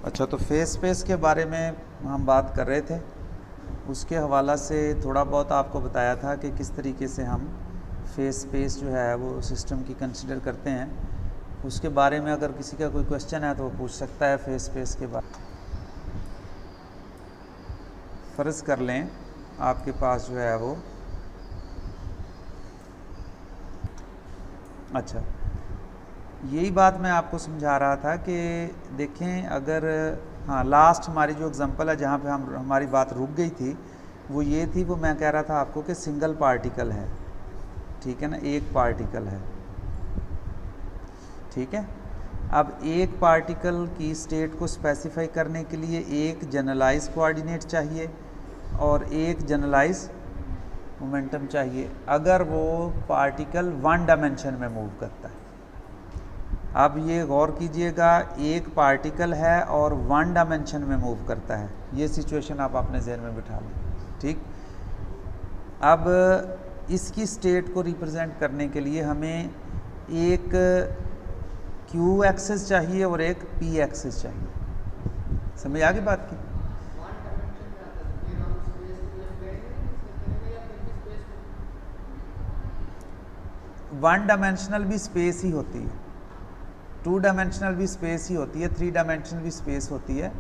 अच्छा, तो face space के बारे में हम बात कर रहे थे। उसके हवाला से थोड़ा बहुत आपको बताया था कि किस तरीके से हम फेस स्पेस जो है वो सिस्टम की कंसिडर करते हैं। उसके बारे में अगर किसी का कोई क्वेश्चन है तो वो पूछ सकता है फेस स्पेस के बारे में। फ़र्ज़ कर लें आपके पास जो है वो अच्छा, यही बात मैं आपको समझा रहा था कि देखें, अगर हाँ, लास्ट हमारी जो एग्जांपल है जहाँ पे हमारी बात रुक गई थी वो ये थी, वो मैं कह रहा था आपको कि सिंगल पार्टिकल है, ठीक है ना, एक पार्टिकल है, ठीक है। अब एक पार्टिकल की स्टेट को स्पेसिफाई करने के लिए एक जनरलाइज कोऑर्डिनेट चाहिए और एक जनरलाइज मोमेंटम चाहिए अगर वो पार्टिकल वन डायमेंशन में मूव करता है। अब ये गौर कीजिएगा, एक पार्टिकल है और वन डायमेंशन में मूव करता है। ये सिचुएशन आप अपने जहन में बिठा लें, ठीक। अब इसकी स्टेट को रिप्रेजेंट करने के लिए हमें एक क्यू एक्सिस चाहिए और एक पी एक्सिस चाहिए। समझ आ गई बात की? वन डायमेंशनल भी स्पेस ही होती है, टू डायमेंशनल भी स्पेस ही होती है, थ्री डायमेंशनल भी स्पेस होती है।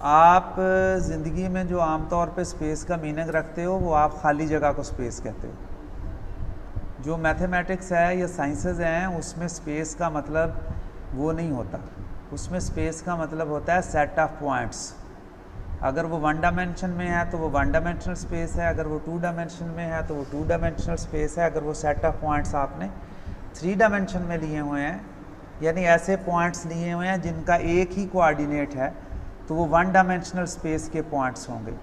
आप ज़िंदगी में जो आमतौर पे स्पेस का मीनिंग रखते हो वो आप खाली जगह को स्पेस कहते हो। जो मैथमेटिक्स है या साइंसेज हैं उसमें स्पेस का मतलब वो नहीं होता। उसमें स्पेस का मतलब होता है सेट ऑफ पॉइंट्स। अगर वो वन डायमेंशन में है तो वो वन डायमेंशनल स्पेस है, अगर वो टू डायमेंशन में है तो वो टू डायमेंशनल स्पेस है। अगर वो सेट ऑफ पॉइंट्स आपने थ्री डायमेंशन में लिए हुए हैं, यानी ऐसे पॉइंट्स लिए हुए हैं जिनका एक ही कोऑर्डिनेट है, तो वो वन डायमेंशनल स्पेस के पॉइंट्स होंगे।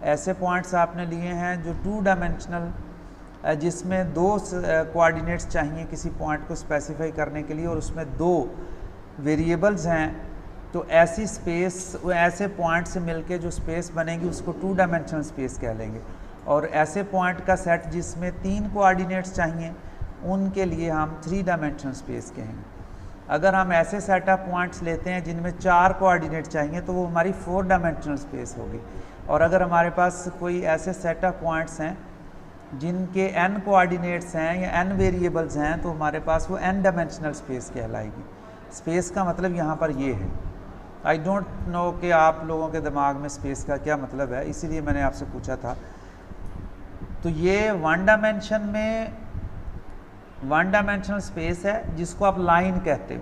ऐसे पॉइंट्स आपने लिए हैं जो टू डायमेंशनल, जिसमें दो कोऑर्डिनेट्स चाहिए किसी पॉइंट को स्पेसिफाई करने के लिए और उसमें दो वेरिएबल्स हैं, तो ऐसी स्पेस, ऐसे पॉइंट से मिलके जो स्पेस बनेगी उसको टू डायमेंशनल स्पेस कह लेंगे। और ऐसे पॉइंट का सेट जिसमें तीन कोऑर्डिनेट्स चाहिए उनके लिए हम थ्री डायमेंशनल स्पेस कहेंगे। अगर हम ऐसे सेट ऑफ पॉइंट्स लेते हैं जिनमें चार कोऑर्डिनेट चाहिए तो वो हमारी फोर डायमेंशनल स्पेस होगी। और अगर हमारे पास कोई ऐसे सेट ऑफ पॉइंट्स हैं जिनके n कोऑर्डिनेट्स हैं या n वेरिएबल्स हैं तो हमारे पास वो n डायमेंशनल स्पेस कहलाएगी। स्पेस का मतलब यहाँ पर ये है। आई डोंट नो कि आप लोगों के दिमाग में स्पेस का क्या मतलब है, इसीलिए मैंने आपसे पूछा था। तो ये वन डायमेंशन में वन डायमेंशनल स्पेस है जिसको आप लाइन कहते हो।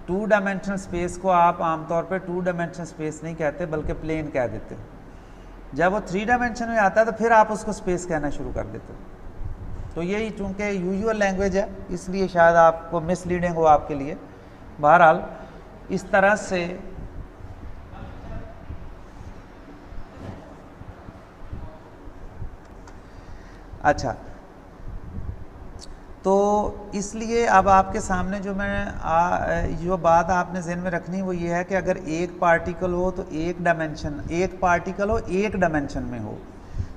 टू डायमेंशनल स्पेस को आप आमतौर पे टू डायमेंशनल स्पेस नहीं कहते बल्कि प्लेन कह देते हो। जब वो थ्री डायमेंशन में आता है तो फिर आप उसको स्पेस कहना शुरू कर देते हो। तो यही चूँकि यूजुअल लैंग्वेज है इसलिए शायद आपको मिसलीडिंग हो आपके लिए। बहरहाल इस तरह से अच्छा, तो इसलिए अब आपके सामने जो मैं जो बात आपने जहन में रखनी वो ये है कि अगर एक पार्टिकल हो तो एक पार्टिकल हो एक डायमेंशन में हो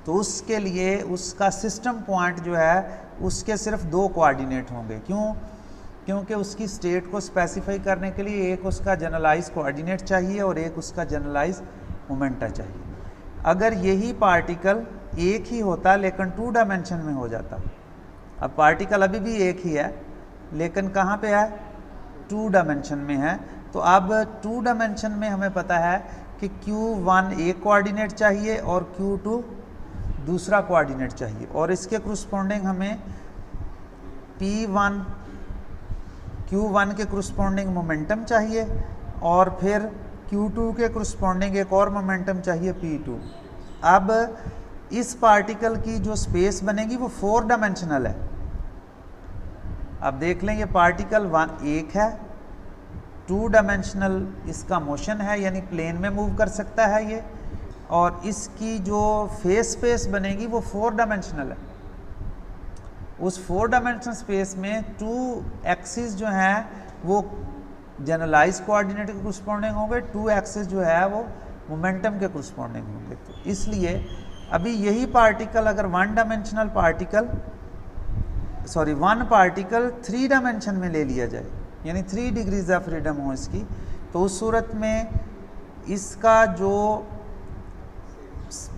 तो उसके लिए उसका सिस्टम पॉइंट जो है उसके सिर्फ दो कोऑर्डिनेट होंगे। क्यों? क्योंकि उसकी स्टेट को स्पेसिफाई करने के लिए एक उसका जनरलाइज कोऑर्डिनेट चाहिए और एक उसका जनरलाइज मोमेंटा चाहिए। अगर यही पार्टिकल एक ही होता लेकिन टू डायमेंशन में हो जाता, अब पार्टिकल अभी भी एक ही है लेकिन कहाँ पे है? टू डायमेंशन में है। तो अब टू डायमेंशन में हमें पता है कि Q1 एक कोऑर्डिनेट चाहिए और Q2 दूसरा कोऑर्डिनेट चाहिए और इसके करस्पॉन्डिंग हमें Q1 के करस्पॉन्डिंग मोमेंटम चाहिए और फिर Q2 के करस्पॉन्डिंग एक और मोमेंटम चाहिए P2। अब इस पार्टिकल की जो स्पेस बनेगी वो फोर डायमेंशनल है। अब देख लें, ये पार्टिकल एक है, टू डायमेंशनल इसका मोशन है यानी प्लेन में मूव कर सकता है ये, और इसकी जो फेस स्पेस बनेगी वो फोर डायमेंशनल है। उस फोर डायमेंशनल स्पेस में टू एक्सिस जो हैं वो जनरलाइज कोऑर्डिनेट के करस्पॉन्डिंग होंगे, टू एक्सिस जो है वो मोमेंटम के करस्पॉन्डिंग होंगे। तो इसलिए अभी यही पार्टिकल अगर वन पार्टिकल थ्री डायमेंशन में ले लिया जाए, यानी 3 डिग्रीज ऑफ फ्रीडम हो इसकी, तो उस सूरत में इसका जो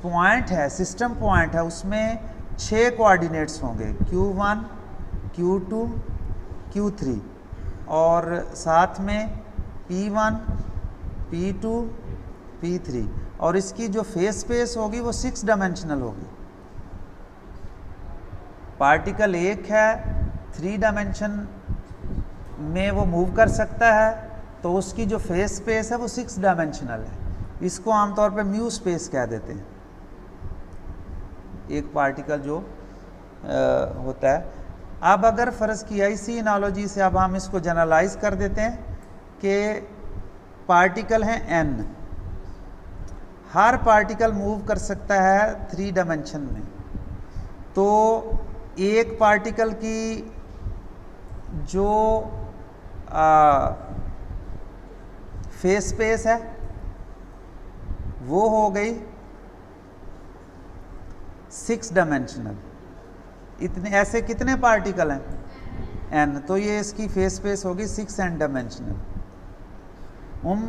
पॉइंट है, सिस्टम पॉइंट है, उसमें 6 कोऑर्डिनेट्स होंगे, Q1, Q2, Q3 और साथ में P1, P2, P3 और इसकी जो फेस स्पेस होगी वो 6 डायमेंशनल होगी। पार्टिकल एक है, 3 डायमेंशन में वो मूव कर सकता है, तो उसकी जो फेस स्पेस है वो 6 डायमेंशनल है। इसको आमतौर पे म्यू स्पेस कह देते हैं, एक पार्टिकल जो होता है। अब अगर फ़र्ज़ किया इसी एनालॉजी से अब हम इसको जनरलाइज कर देते हैं कि पार्टिकल हैं n, हर पार्टिकल मूव कर सकता है 3 डायमेंशन में, तो एक पार्टिकल की जो फेस स्पेस है वो हो गई 6 डायमेंशनल। इतने ऐसे कितने पार्टिकल हैं n, तो ये इसकी फेस स्पेस होगी 6 n डायमेंशनल।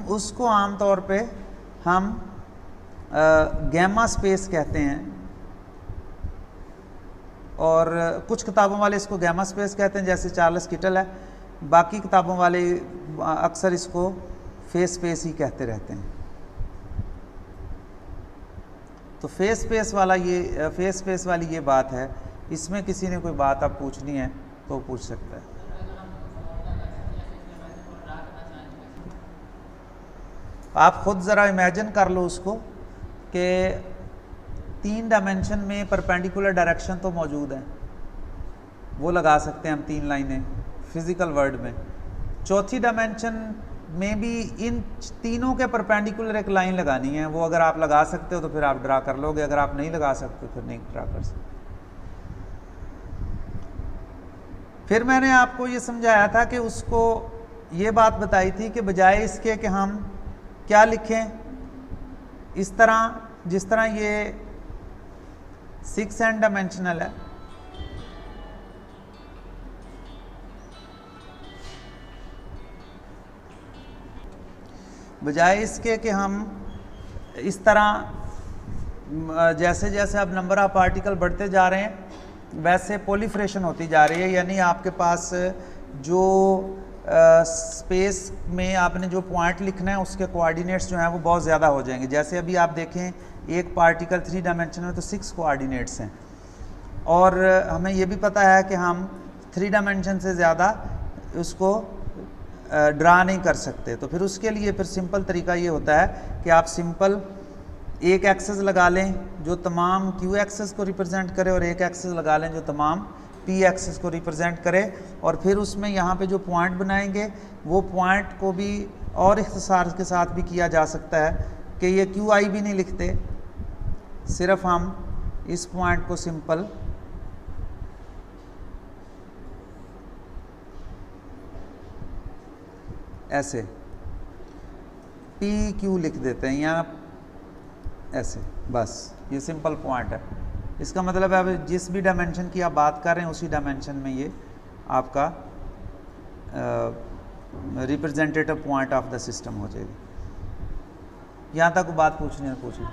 उसको आमतौर पे हम गैमा स्पेस कहते हैं और कुछ किताबों वाले इसको गैमा स्पेस कहते हैं, जैसे चार्ल्स किटल है। बाकी किताबों वाले अक्सर इसको फेस स्पेस ही कहते रहते हैं। तो फेस स्पेस वाली ये बात है। इसमें किसी ने कोई बात आप पूछनी है तो पूछ सकता है। आप खुद ज़रा इमेजिन कर लो उसको कि 3 डायमेंशन में परपेंडिकुलर डायरेक्शन तो मौजूद है, वो लगा सकते हैं हम 3 लाइनें फिज़िकल वर्ल्ड में। चौथी डायमेंशन में भी इन तीनों के परपेंडिकुलर एक लाइन लगानी है, वो अगर आप लगा सकते हो तो फिर आप ड्रा कर लोगे, अगर आप नहीं लगा सकते फिर नहीं ड्रा कर सकते। फिर मैंने आपको ये समझाया था कि उसको ये बात बताई थी कि बजाय इसके कि हम क्या लिखें, इस तरह जिस तरह ये 6 n डायमेंशनल है, बजाय इसके कि हम इस तरह जैसे जैसे अब नंबर ऑफ पार्टिकल बढ़ते जा रहे हैं वैसे प्रोलिफरेशन होती जा रही है, यानी आपके पास जो स्पेस में आपने जो पॉइंट लिखना है उसके कोऑर्डिनेट्स जो हैं वो बहुत ज़्यादा हो जाएंगे। जैसे अभी आप देखें एक पार्टिकल 3 डायमेंशन में तो 6 कोऑर्डिनेट्स हैं, और हमें ये भी पता है कि हम 3 डायमेंशन से ज़्यादा उसको ड्रा नहीं कर सकते। तो फिर उसके लिए फिर सिंपल तरीका ये होता है कि आप सिंपल एक एक्सेस लगा लें जो तमाम Q एक्सेस को रिप्रेजेंट करे और एक एक्सेस लगा लें जो तमाम P एक्सेस को रिप्रेजेंट करे, और फिर उसमें यहाँ पे जो पॉइंट बनाएंगे वो पॉइंट को भी और इख्तिसार के साथ भी किया जा सकता है कि ये QI भी नहीं लिखते, सिर्फ हम इस पॉइंट को सिंपल ऐसे PQ लिख देते हैं या ऐसे, बस ये सिंपल पॉइंट है। इसका मतलब है अब जिस भी डायमेंशन की आप बात कर रहे हैं उसी डायमेंशन में ये आपका representative point of the system हो जाएगी। यहाँ तक बात पूछनी है पूछिए।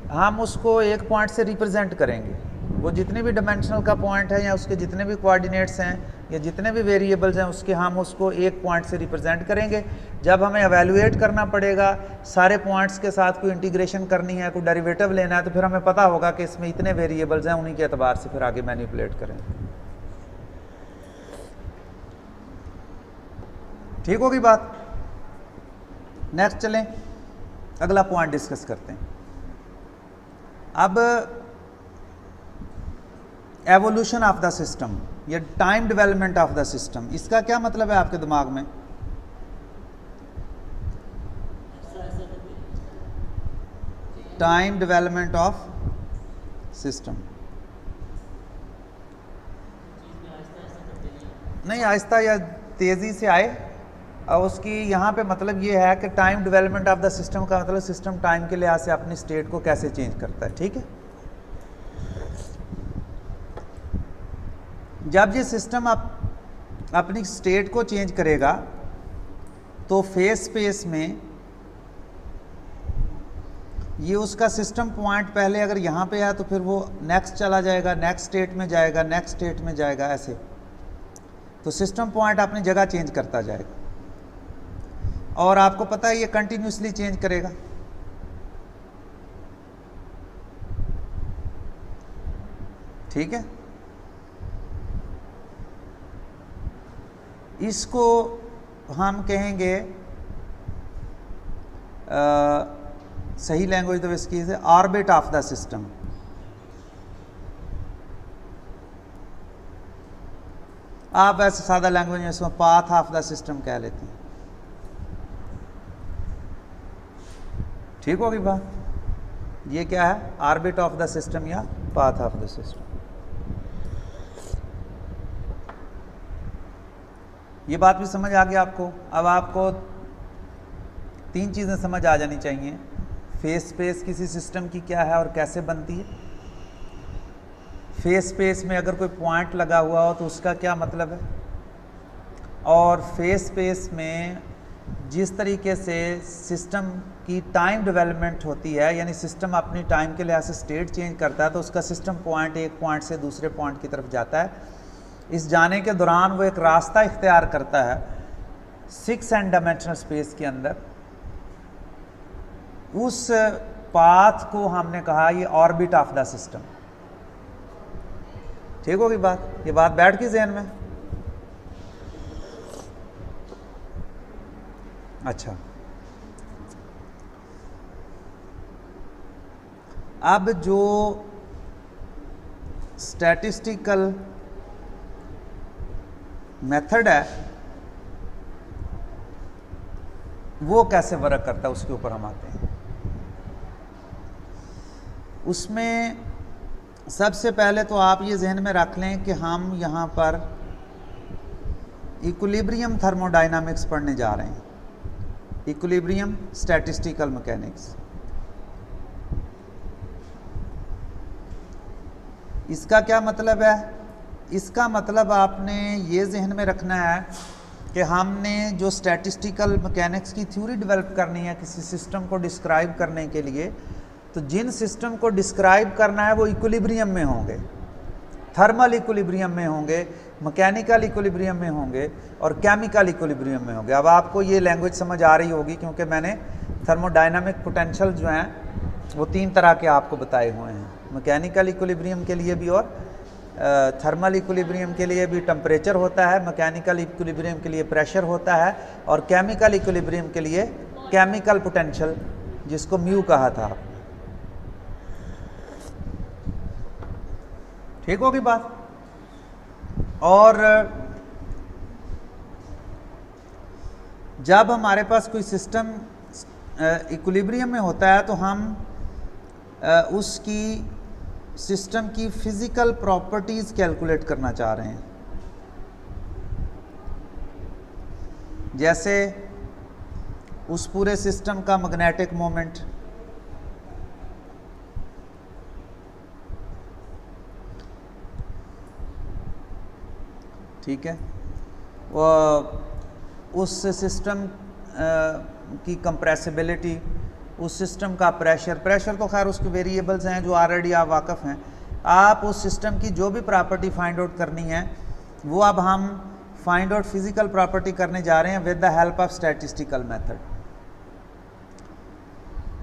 हम उसको एक पॉइंट से रिप्रेजेंट करेंगे, वो जितने भी डायमेंशनल का पॉइंट है या उसके जितने भी कोऑर्डिनेट्स हैं या जितने भी वेरिएबल्स हैं उसके हम उसको एक पॉइंट से रिप्रेजेंट करेंगे। जब हमें एवेलुएट करना पड़ेगा, सारे पॉइंट्स के साथ कोई इंटीग्रेशन करनी है, कोई डेरिवेटिव लेना है, तो फिर हमें पता होगा कि इसमें इतने वेरिएबल्स हैं, उन्हीं के एतबार से फिर आगे मैनिपुलेट करें। ठीक होगी बात। नेक्स्ट चलें, अगला पॉइंट डिस्कस करते हैं। अब एवोल्यूशन ऑफ द सिस्टम या time development of the system, इसका क्या मतलब है आपके दिमाग में? टाइम डेवलपमेंट ऑफ सिस्टम नहीं, आहिस्ता या तेज़ी से आए, और उसकी यहाँ पे मतलब ये है कि time development of the system का मतलब सिस्टम टाइम के लिहाज से अपनी स्टेट को कैसे चेंज करता है। ठीक है, जब ये सिस्टम अपनी स्टेट को चेंज करेगा तो फेज स्पेस में ये उसका सिस्टम पॉइंट पहले अगर यहाँ पे है तो फिर वो नेक्स्ट चला जाएगा, नेक्स्ट स्टेट में जाएगा, नेक्स्ट स्टेट में जाएगा, ऐसे। तो सिस्टम पॉइंट अपनी जगह चेंज करता जाएगा और आपको पता है ये कंटिन्यूसली चेंज करेगा। ठीक है, इसको हम कहेंगे सही लैंग्वेज तो इसकी है ऑर्बिट ऑफ द सिस्टम। आप ऐसे सादा लैंग्वेज में इसमें पाथ ऑफ द सिस्टम कह लेते हैं। ठीक होगी बात? ये क्या है? ऑर्बिट ऑफ द सिस्टम या पाथ ऑफ द सिस्टम। ये बात भी समझ आ गई आपको। अब आपको 3 चीज़ें समझ आ जानी चाहिए। फेज स्पेस किसी सिस्टम की क्या है और कैसे बनती है। फेज स्पेस में अगर कोई पॉइंट लगा हुआ हो तो उसका क्या मतलब है, और फेज स्पेस में जिस तरीके से सिस्टम की टाइम डेवलपमेंट होती है, यानी सिस्टम अपनी टाइम के लिहाज से स्टेट चेंज करता है, तो उसका सिस्टम पॉइंट एक पॉइंट से दूसरे पॉइंट की तरफ जाता है। इस जाने के दौरान वो एक रास्ता इख्तियार करता है 6 डायमेंशनल स्पेस के अंदर। उस पाथ को हमने कहा ये ऑर्बिट ऑफ द सिस्टम। ठीक होगी बात? ये बात बैठ गई ज़हन में? अच्छा, अब जो स्टैटिस्टिकल मेथड है वो कैसे वर्क करता है उसके ऊपर हम आते हैं। उसमें सबसे पहले तो आप ये जहन में रख लें कि हम यहाँ पर इक्विलिब्रियम थर्मोडायनामिक्स पढ़ने जा रहे हैं। Equilibrium statistical mechanics. इसका क्या मतलब है? इसका मतलब आपने ये जहन में रखना है कि हमने जो स्टैटिस्टिकल मैकेनिक्स की थ्योरी डेवलप करनी है किसी सिस्टम को डिस्क्राइब करने के लिए, तो जिन सिस्टम को डिस्क्राइब करना है वो इक्विलिब्रियम में होंगे, थर्मल इक्विलिब्रियम में होंगे, मैकेनिकल इक्विलिब्रियम में होंगे और केमिकल इक्विलिब्रियम में होंगे। अब आपको ये लैंग्वेज समझ आ रही होगी क्योंकि मैंने थर्मोडायनामिक पोटेंशियल जो हैं वो 3 तरह के आपको बताए हुए हैं। मैकेनिकल इक्विलिब्रियम के लिए भी और थर्मल इक्विलिब्रियम के लिए भी टेम्परेचर होता है, मैकेनिकल इक्विलिब्रियम के लिए प्रेशर होता है और केमिकल इक्विलिब्रियम के लिए केमिकल पोटेंशियल, जिसको म्यू कहा था आपने। ठीक होगी बात? और जब हमारे पास कोई सिस्टम इक्विलिब्रियम में होता है तो हम उसकी सिस्टम की फिजिकल प्रॉपर्टीज कैलकुलेट करना चाह रहे हैं। जैसे उस पूरे सिस्टम का मैग्नेटिक मोमेंट, ठीक है, वो उस सिस्टम की कंप्रेसिबिलिटी, उस सिस्टम का प्रेशर तो खैर उसके वेरिएबल्स हैं जो ऑलरेडी आप वाकफ़ हैं। आप उस सिस्टम की जो भी प्रॉपर्टी फाइंड आउट करनी है वो अब हम फाइंड आउट फिजिकल प्रॉपर्टी करने जा रहे हैं with the help of statistical method.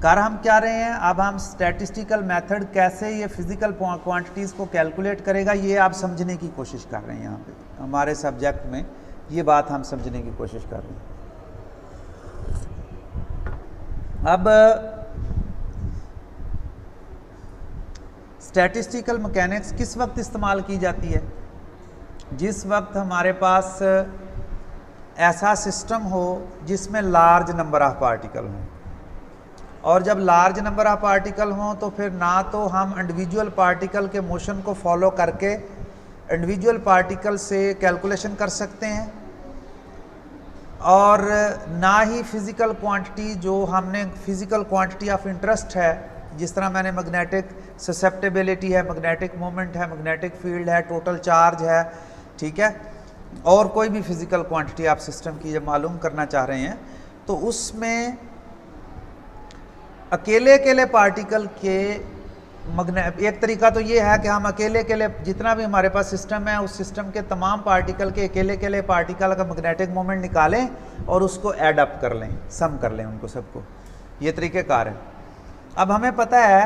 कर हम क्या रहे हैं? अब हम स्टैटिस्टिकल मेथड कैसे ये फिजिकल क्वांटिटीज़ को कैलकुलेट करेगा ये आप समझने की कोशिश कर रहे हैं। यहाँ पे हमारे सब्जेक्ट में ये बात हम समझने की कोशिश कर रहे हैं। अब स्टैटिस्टिकल मैकेनिक्स किस वक्त इस्तेमाल की जाती है? जिस वक्त हमारे पास ऐसा सिस्टम हो जिसमें लार्ज नंबर ऑफ पार्टिकल हों, और जब लार्ज नंबर ऑफ पार्टिकल हों तो फिर ना तो हम इंडिविजुअल पार्टिकल के मोशन को फॉलो करके इंडिविजुअल पार्टिकल से कैलकुलेशन कर सकते हैं, और ना ही फिज़िकल क्वांटिटी जो हमने फिज़िकल क्वांटिटी ऑफ इंटरेस्ट है, जिस तरह मैंने मैग्नेटिक ससेप्टेबिलिटी है, मैग्नेटिक मोमेंट है, मैग्नेटिक फील्ड है, टोटल चार्ज है, ठीक है। और कोई भी फिजिकल क्वांटिटी आप सिस्टम की जब मालूम करना चाह रहे हैं तो उसमें अकेले अकेले पार्टिकल के एक तरीका तो ये है कि हम अकेले अकेले जितना भी हमारे पास सिस्टम है उस सिस्टम के तमाम पार्टिकल के अकेले अकेले पार्टिकल का मैग्नेटिक मोमेंट निकालें और उसको ऐड अप कर लें, सम कर लें उनको सबको। ये तरीक़ेकार है। अब हमें पता है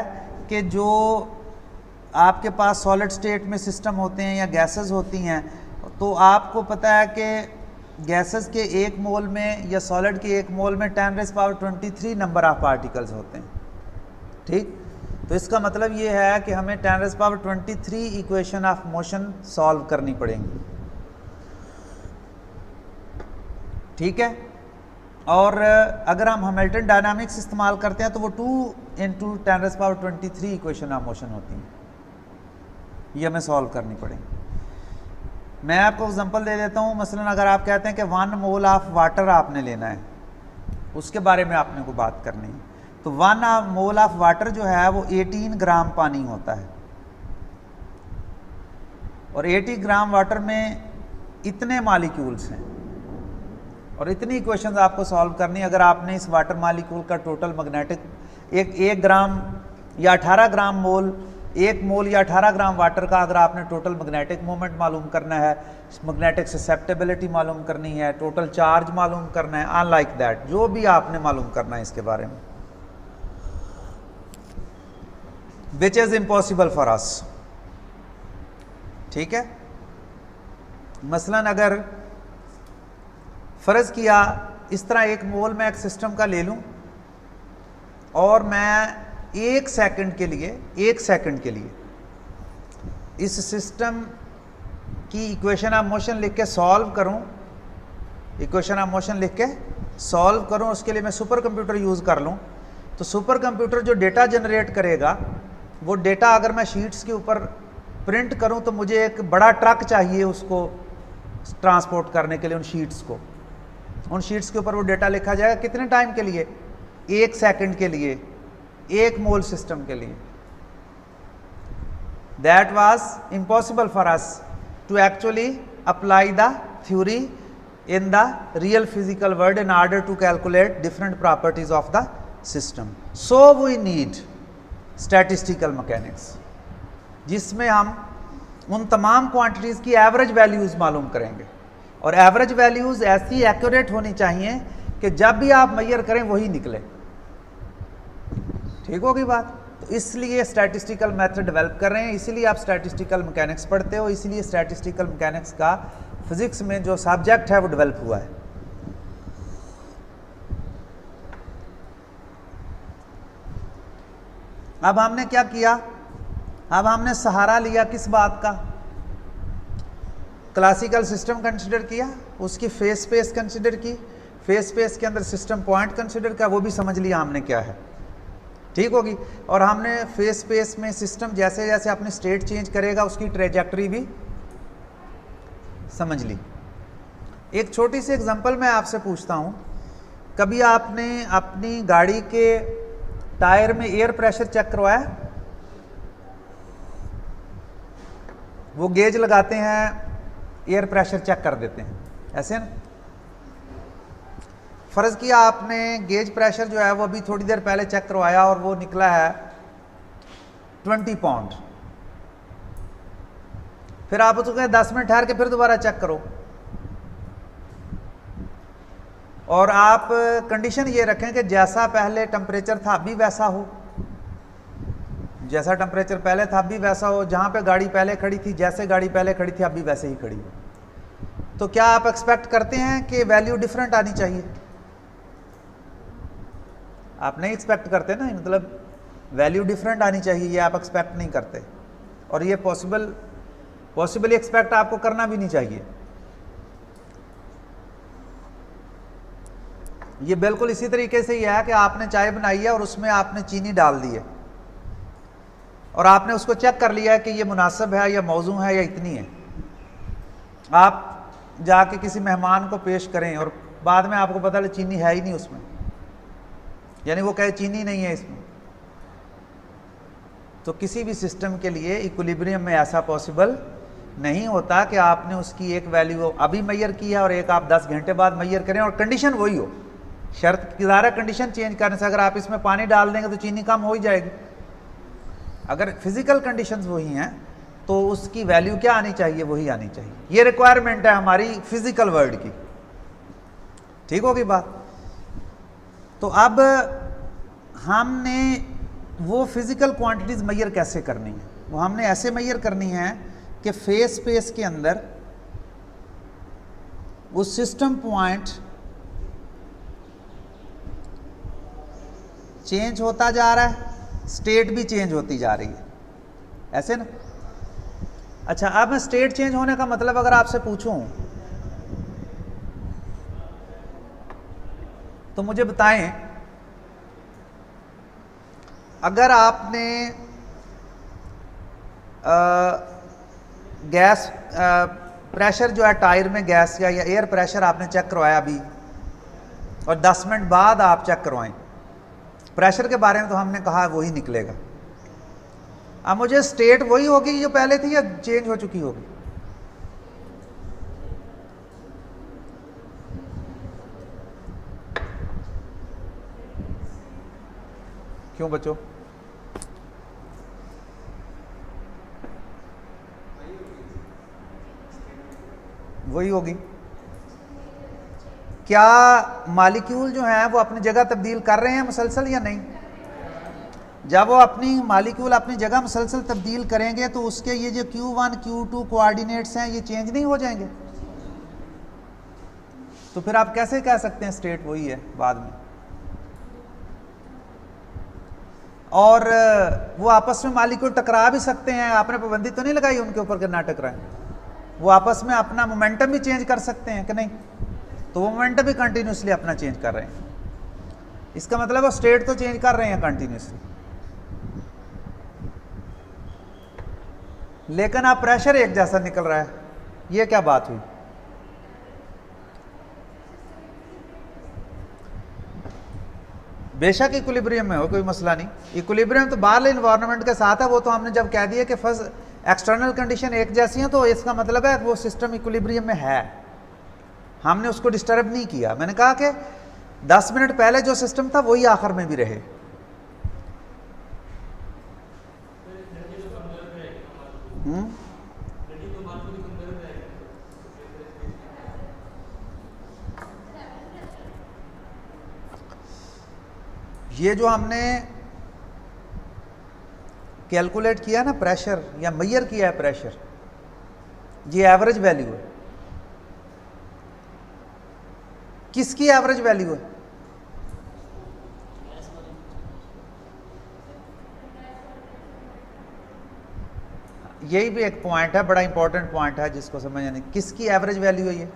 कि जो आपके पास सॉलिड स्टेट में सिस्टम होते हैं या गैसेस होती हैं, तो आपको पता है कि गैसेस के एक मोल में या सॉलिड के एक मोल में 10⁻23 नंबर ऑफ पार्टिकल्स होते हैं, ठीक। तो इसका मतलब ये है कि हमें 10⁻23 इक्वेशन ऑफ मोशन सॉल्व करनी पड़ेंगी, ठीक है। और अगर हम हैमिल्टन डायनामिक्स इस्तेमाल करते हैं तो वो 2 × 10⁻23 इक्वेशन ऑफ मोशन होती हैं, ये हमें सॉल्व करनी पड़ेगी। मैं आपको एग्जांपल दे देता हूँ। मसलन अगर आप कहते हैं कि 1 मोल ऑफ वाटर आपने लेना है, उसके बारे में आपने को बात करनी है, तो 1 मोल ऑफ वाटर जो है वो 18 ग्राम पानी होता है, और 80 ग्राम वाटर में इतने मालिक्यूल्स हैं और इतनी इक्वेशंस आपको सॉल्व करनी। अगर आपने इस वाटर मालिक्यूल का टोटल मैग्नेटिक एक ग्राम या 18 ग्राम मोल, 1 मोल या 18 ग्राम वाटर का अगर आपने टोटल मैग्नेटिक मोमेंट मालूम करना है, मैग्नेटिक ससेप्टेबिलिटी मालूम करनी है, टोटल चार्ज मालूम करना है, अनलाइक दैट जो भी आपने मालूम करना है इसके बारे में, विच इज इम्पॉसिबल फॉर अस, ठीक है। मसलन अगर फ़र्ज़ किया इस तरह 1 मोल मैं एक सिस्टम का ले लूं और मैं 1 सेकंड के लिए इस सिस्टम की इक्वेशन ऑफ मोशन लिख के सॉल्व करूं, उसके लिए मैं सुपर कंप्यूटर यूज़ कर लूं, तो सुपर कंप्यूटर जो डेटा जनरेट करेगा वो डेटा अगर मैं शीट्स के ऊपर प्रिंट करूं तो मुझे एक बड़ा ट्रक चाहिए उसको ट्रांसपोर्ट करने के लिए। उन शीट्स के ऊपर वो डेटा लिखा जाएगा कितने टाइम के लिए? 1 सेकंड के लिए, 1 मोल सिस्टम के लिए। That was impossible for us to actually apply the theory in the real physical world in order to calculate different properties of the system. So we need statistical mechanics, जिसमें हम उन तमाम quantities की average values मालूम करेंगे, और average values ऐसी accurate होनी चाहिए कि जब भी आप मेजर करें वही निकले। ठीक होगी बात? तो इसलिए स्टैटिस्टिकल मेथड डेवलप कर रहे हैं, इसीलिए आप स्टैटिस्टिकल मैकेनिक्स पढ़ते हो, इसीलिए स्टैटिस्टिकल मैकेनिक्स का फिजिक्स में जो सब्जेक्ट है वो डेवलप हुआ है। अब हमने क्या किया? अब हमने सहारा लिया किस बात का? क्लासिकल सिस्टम कंसिडर किया, उसकी फेस स्पेस कंसिडर की, फेस स्पेस के अंदर सिस्टम पॉइंट कंसिडर किया, वो भी समझ लिया हमने क्या है। ठीक होगी? और हमने फेस स्पेस में सिस्टम जैसे जैसे अपनी स्टेट चेंज करेगा उसकी ट्रेजेक्टरी भी समझ ली। एक छोटी सी एग्जांपल मैं आपसे पूछता हूँ, कभी आपने अपनी गाड़ी के टायर में एयर प्रेशर चेक करवाया? वो गेज लगाते हैं, एयर प्रेशर चेक कर देते हैं, ऐसे ना। फ़र्ज़ किया आपने गेज प्रेशर जो है वो अभी थोड़ी देर पहले चेक करवाया और वो निकला है 20 पाउंड। फिर आप उसको कहें 10 मिनट ठहर के फिर दोबारा चेक करो, और आप कंडीशन ये रखें कि जैसा पहले टेम्परेचर था अभी वैसा हो, जैसा टेम्परेचर पहले था अभी वैसा हो, जहाँ पे गाड़ी पहले खड़ी थी, जैसे गाड़ी पहले खड़ी थी अभी वैसे ही खड़ी हो। तो क्या आप एक्सपेक्ट करते हैं कि वैल्यू डिफरेंट आनी चाहिए? आप नहीं एक्सपेक्ट करते ना, मतलब वैल्यू डिफरेंट आनी चाहिए, ये आप एक्सपेक्ट नहीं करते, और ये पॉसिबली एक्सपेक्ट आपको करना भी नहीं चाहिए। ये बिल्कुल इसी तरीके से ही है कि आपने चाय बनाई है और उसमें आपने चीनी डाल दी है और आपने उसको चेक कर लिया है कि ये मुनासिब है या मौजू है या इतनी है। आप जाके किसी मेहमान को पेश करें और बाद में आपको पता चले चीनी है ही नहीं उसमें, यानी वो कहे चीनी नहीं है इसमें। तो किसी भी सिस्टम के लिए इक्विलिब्रियम में ऐसा पॉसिबल नहीं होता कि आपने उसकी एक वैल्यू अभी मैयर की है और एक आप 10 घंटे बाद मैयर करें और कंडीशन वही हो। शर्त किदारा कंडीशन चेंज करने से अगर आप इसमें पानी डाल देंगे तो चीनी कम हो ही जाएगी। अगर फिजिकल कंडीशंस वही हैं तो उसकी वैल्यू क्या आनी चाहिए, वही आनी चाहिए। ये रिक्वायरमेंट है हमारी फिजिकल वर्ल्ड की। ठीक होगी बात। तो अब हमने वो फिजिकल क्वांटिटीज मैयर कैसे करनी है, वो हमने ऐसे मैयर करनी है कि फेस स्पेस के अंदर उस सिस्टम पॉइंट चेंज होता जा रहा है, स्टेट भी चेंज होती जा रही है, ऐसे ना। अच्छा, अब मैं स्टेट चेंज होने का मतलब अगर आपसे पूछूं तो मुझे बताएं, अगर आपने गैस प्रेशर जो है टायर में गैस या एयर प्रेशर आपने चेक करवाया अभी और 10 मिनट बाद आप चेक करवाएं, प्रेशर के बारे में तो हमने कहा वही निकलेगा। अब मुझे स्टेट वही होगी जो पहले थी या चेंज हो चुकी होगी? क्यों बच्चों? वही होगी। क्या मालिक्यूल जो हैं वो अपनी जगह तब्दील कर रहे हैं मुसलसल या नहीं? जब वो अपनी मालिक्यूल अपनी जगह मुसलसल तब्दील करेंगे तो उसके ये जो Q1 Q2 कोऑर्डिनेट्स हैं ये चेंज नहीं हो जाएंगे? तो फिर आप कैसे कह सकते हैं स्टेट वही है बाद में? और वो आपस में मालिक्यूल टकरा भी सकते हैं, आपने पाबंदी तो नहीं लगाई उनके ऊपर कि ना टकराएं। वो आपस में अपना मोमेंटम भी चेंज कर सकते हैं कि नहीं? तो वो मोमेंटम भी कंटिन्यूसली अपना चेंज कर रहे हैं। इसका मतलब वो स्टेट तो चेंज कर रहे हैं कंटिन्यूसली, लेकिन अब प्रेशर एक जैसा निकल रहा है। ये क्या बात हुई? बेशक इक्विलिब्रियम में हो, कोई मसला नहीं। इक्विलिब्रियम तो बाहर इन्वायरमेंट के साथ है, वो तो हमने जब कह दिया कि फर्स्ट एक्सटर्नल कंडीशन एक जैसी है तो इसका मतलब है वो सिस्टम इक्विलिब्रियम में है, हमने उसको डिस्टर्ब नहीं किया। मैंने कहा कि 10 मिनट पहले जो सिस्टम था वही आखिर में भी रहे। ये जो हमने कैलकुलेट किया ना प्रेशर या मैयर किया है प्रेशर, ये एवरेज वैल्यू है। किसकी एवरेज वैल्यू है? यही भी एक पॉइंट है, बड़ा इंपॉर्टेंट पॉइंट है जिसको समझना नहीं। किसकी एवरेज वैल्यू है ये?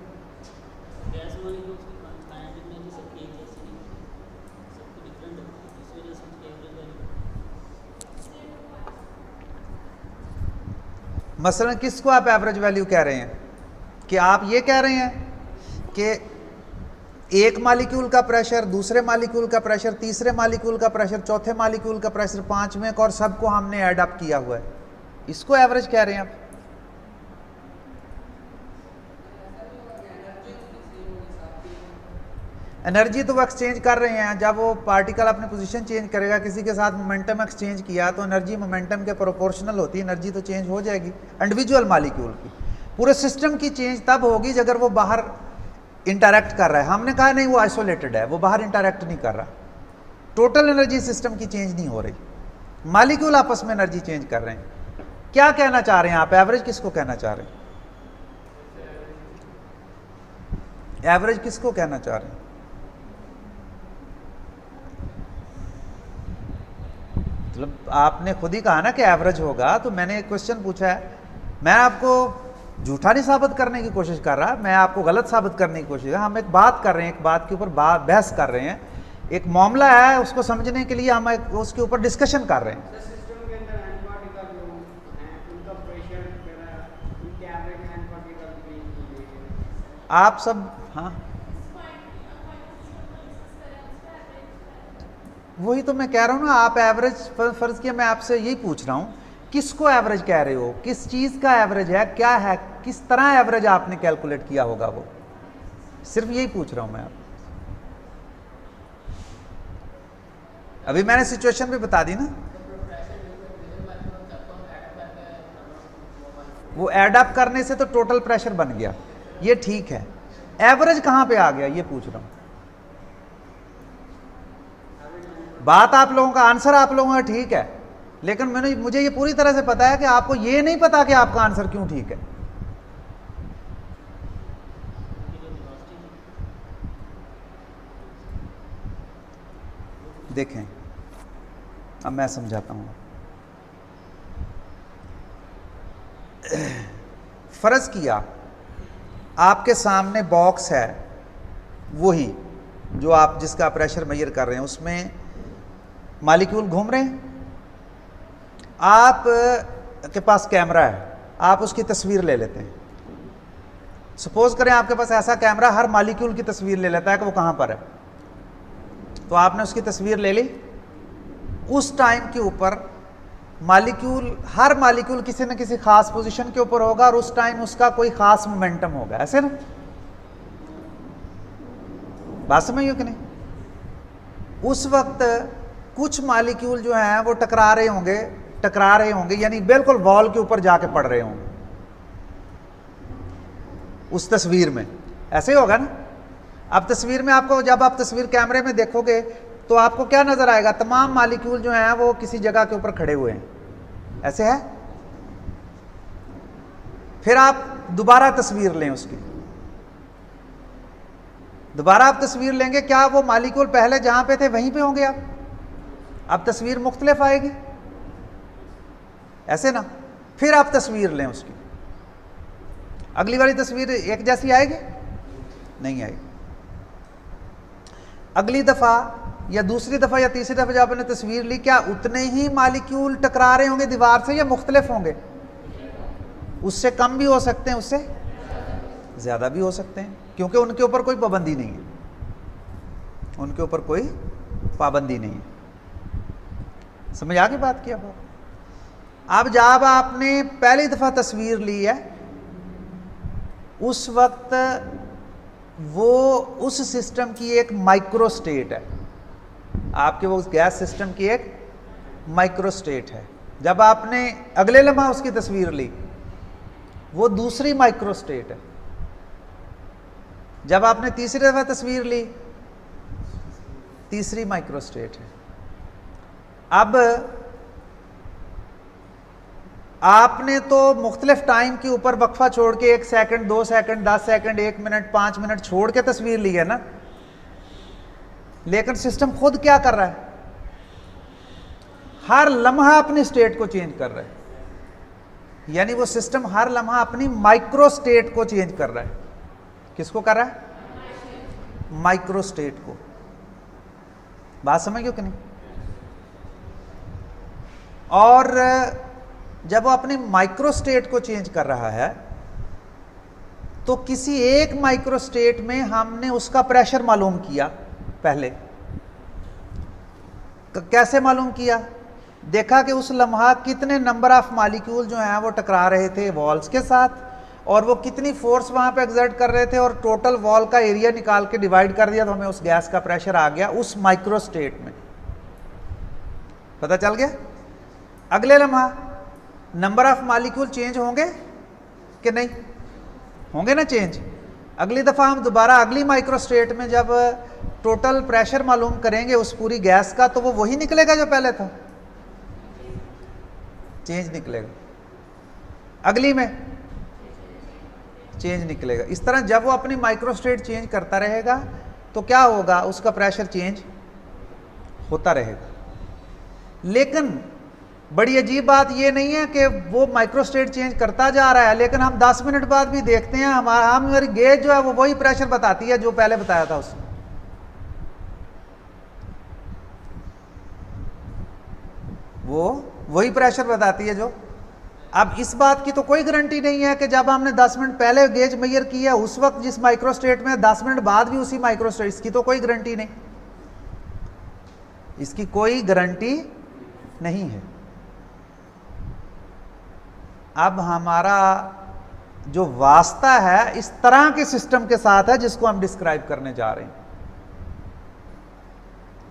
मसलन किसको आप एवरेज वैल्यू कह रहे हैं? कि आप ये कह रहे हैं कि एक मालिक्यूल का प्रेशर, दूसरे मालिक्यूल का प्रेशर, तीसरे मालिक्यूल का प्रेशर, चौथे मालिक्यूल का प्रेशर, पांचवें का, और सबको हमने ऐड अप किया हुआ है, इसको एवरेज कह रहे हैं आप? एनर्जी तो वो एक्सचेंज कर रहे हैं। जब वो पार्टिकल अपनी पोजीशन चेंज करेगा, किसी के साथ मोमेंटम एक्सचेंज किया तो एनर्जी मोमेंटम के प्रोपोर्शनल होती है, एनर्जी तो चेंज हो जाएगी इंडिविजुअल मालिक्यूल की। पूरे सिस्टम की चेंज तब होगी अगर वो बाहर इंटरैक्ट कर रहा है। हमने कहा नहीं, वो आइसोलेटेड है, वो बाहर इंटरैक्ट नहीं कर रहा। टोटल एनर्जी सिस्टम की चेंज नहीं हो रही, मालिक्यूल आपस में एनर्जी चेंज कर रहे हैं। क्या कहना चाह रहे हैं आप? एवरेज किसको कहना चाह रहे हैं? एवरेज किसको कहना चाह रहे हैं? मतलब आपने खुद ही कहा ना कि एवरेज होगा, तो मैंने एक क्वेश्चन पूछा है। मैं आपको झूठा नहीं साबित करने की कोशिश कर रहा, मैं आपको गलत साबित करने की कोशिश कर रहा। हम एक बात कर रहे हैं, एक बात के ऊपर बहस कर रहे हैं, एक मामला है, उसको समझने के लिए हम उसके ऊपर डिस्कशन कर रहे हैं। आप सब, हाँ वही तो मैं कह रहा हूँ ना। आप एवरेज, फर्ज किया मैं आपसे यही पूछ रहा हूँ किसको एवरेज कह रहे हो, किस चीज का एवरेज है, क्या है, किस तरह एवरेज आपने कैलकुलेट किया होगा, वो सिर्फ यही पूछ रहा हूं मैं आप। अभी मैंने सिचुएशन भी बता दी ना, वो एड अप करने से तो टोटल प्रेशर बन गया, ये ठीक है। एवरेज कहां पे आ गया ये पूछ रहा हूं। बात आप लोगों का, आंसर आप लोगों का ठीक है, लेकिन मुझे ये पूरी तरह से पता है कि आपको ये नहीं पता कि आपका आंसर क्यों ठीक है। देखें, अब मैं समझाता हूं। फर्ज किया आपके सामने बॉक्स है, वही जो आप जिसका प्रेशर मेजर कर रहे हैं, उसमें मॉलिक्यूल घूम रहे हैं, आप के पास कैमरा है, आप उसकी तस्वीर ले लेते हैं। सपोज करें आपके पास ऐसा कैमरा हर मॉलिक्यूल की तस्वीर ले लेता है कि वो कहां पर है, तो आपने उसकी तस्वीर ले ली। उस टाइम के ऊपर मॉलिक्यूल, हर मॉलिक्यूल किसी न किसी खास पोजीशन के ऊपर होगा और उस टाइम उसका कोई खास मोमेंटम होगा, ऐसे ना, बात समझिए कि नहीं। उस वक्त कुछ मॉलिक्यूल जो हैं वो टकरा रहे होंगे, यानी बिल्कुल वॉल के ऊपर जाके पड़ रहे होंगे उस तस्वीर में, ऐसे ही होगा ना। अब तस्वीर में आपको, जब आप तस्वीर कैमरे में देखोगे तो आपको क्या नजर आएगा, तमाम मॉलिक्यूल जो हैं वो किसी जगह के ऊपर खड़े हुए हैं, ऐसे है। फिर आप दोबारा तस्वीर लें उसकी, दोबारा आप तस्वीर लेंगे, क्या वो मॉलिक्यूल पहले जहां पे थे वहीं पे होंगे आप? अब तस्वीर मुख्तलिफ आएगी, ऐसे ना। फिर आप तस्वीर लें उसकी, अगली वाली तस्वीर एक जैसी आएगी? नहीं आएगी। अगली दफा या दूसरी दफा या तीसरी दफा जब आपने तस्वीर ली, क्या उतने ही मॉलिक्यूल टकरा रहे होंगे दीवार से या मुख्तलिफ होंगे? उससे कम भी हो सकते हैं, उससे ज्यादा भी हो सकते हैं, क्योंकि उनके ऊपर कोई पाबंदी नहीं है, उनके ऊपर कोई पाबंदी नहीं है। समझ आ गई बात की? अब जब आपने पहली दफा तस्वीर ली है, उस वक्त वो उस सिस्टम की एक माइक्रो स्टेट है, आपके वो गैस सिस्टम की एक माइक्रो स्टेट है। जब आपने अगले लम्हा उसकी तस्वीर ली, वो दूसरी माइक्रो स्टेट है। जब आपने तीसरी दफा तस्वीर ली, तीसरी माइक्रो स्टेट है। अब आपने तो मुख्तलिफ टाइम के ऊपर वक्फा छोड़ के 1 second, 2 second, 10 second, 1 minute, 5 minute छोड़ के तस्वीर ली है ना, लेकिन सिस्टम खुद क्या कर रहा है? हर लम्हा अपनी स्टेट को चेंज कर रहा है, यानी वो सिस्टम हर लम्हा अपनी माइक्रो स्टेट को चेंज कर रहा है। किसको कर रहा है? माइक्रो स्टेट को। बात समझ गए कि नहीं? और जब वो अपनी माइक्रो स्टेट को चेंज कर रहा है, तो किसी एक माइक्रो स्टेट में हमने उसका प्रेशर मालूम किया। पहले कैसे मालूम किया? देखा कि उस लम्हा कितने नंबर ऑफ मॉलिक्यूल जो हैं वो टकरा रहे थे वॉल्स के साथ, और वो कितनी फोर्स वहां पे एक्सर्ट कर रहे थे, और टोटल वॉल का एरिया निकाल के डिवाइड कर दिया, तो हमें उस गैस का प्रेशर आ गया उस माइक्रो स्टेट में। पता चल गया? अगले लम्हा नंबर ऑफ मॉलिक्यूल चेंज होंगे कि नहीं होंगे ना चेंज। अगली दफा हम दोबारा अगली माइक्रो स्टेट में जब टोटल प्रेशर मालूम करेंगे उस पूरी गैस का, तो वो वही निकलेगा जो पहले था, चेंज निकलेगा। अगली में चेंज निकलेगा। इस तरह जब वो अपनी माइक्रो स्टेट चेंज करता रहेगा तो क्या होगा? उसका प्रेशर चेंज होता रहेगा। लेकिन बड़ी अजीब बात ये नहीं है कि वो माइक्रो स्टेट चेंज करता जा रहा है, लेकिन हम 10 मिनट बाद भी देखते हैं हमारी गेज जो है वो वही प्रेशर बताती है जो पहले बताया था उसने। वो वही प्रेशर बताती है जो। अब इस बात की तो कोई गारंटी नहीं है कि जब हमने 10 मिनट पहले गेज मेजर की है उस वक्त जिस माइक्रो स्टेट में 10 मिनट बाद भी उसी माइक्रो स्टेट, इसकी तो कोई गारंटी नहीं, इसकी कोई गारंटी नहीं है। अब हमारा जो वास्ता है इस तरह के सिस्टम के साथ है जिसको हम डिस्क्राइब करने जा रहे हैं।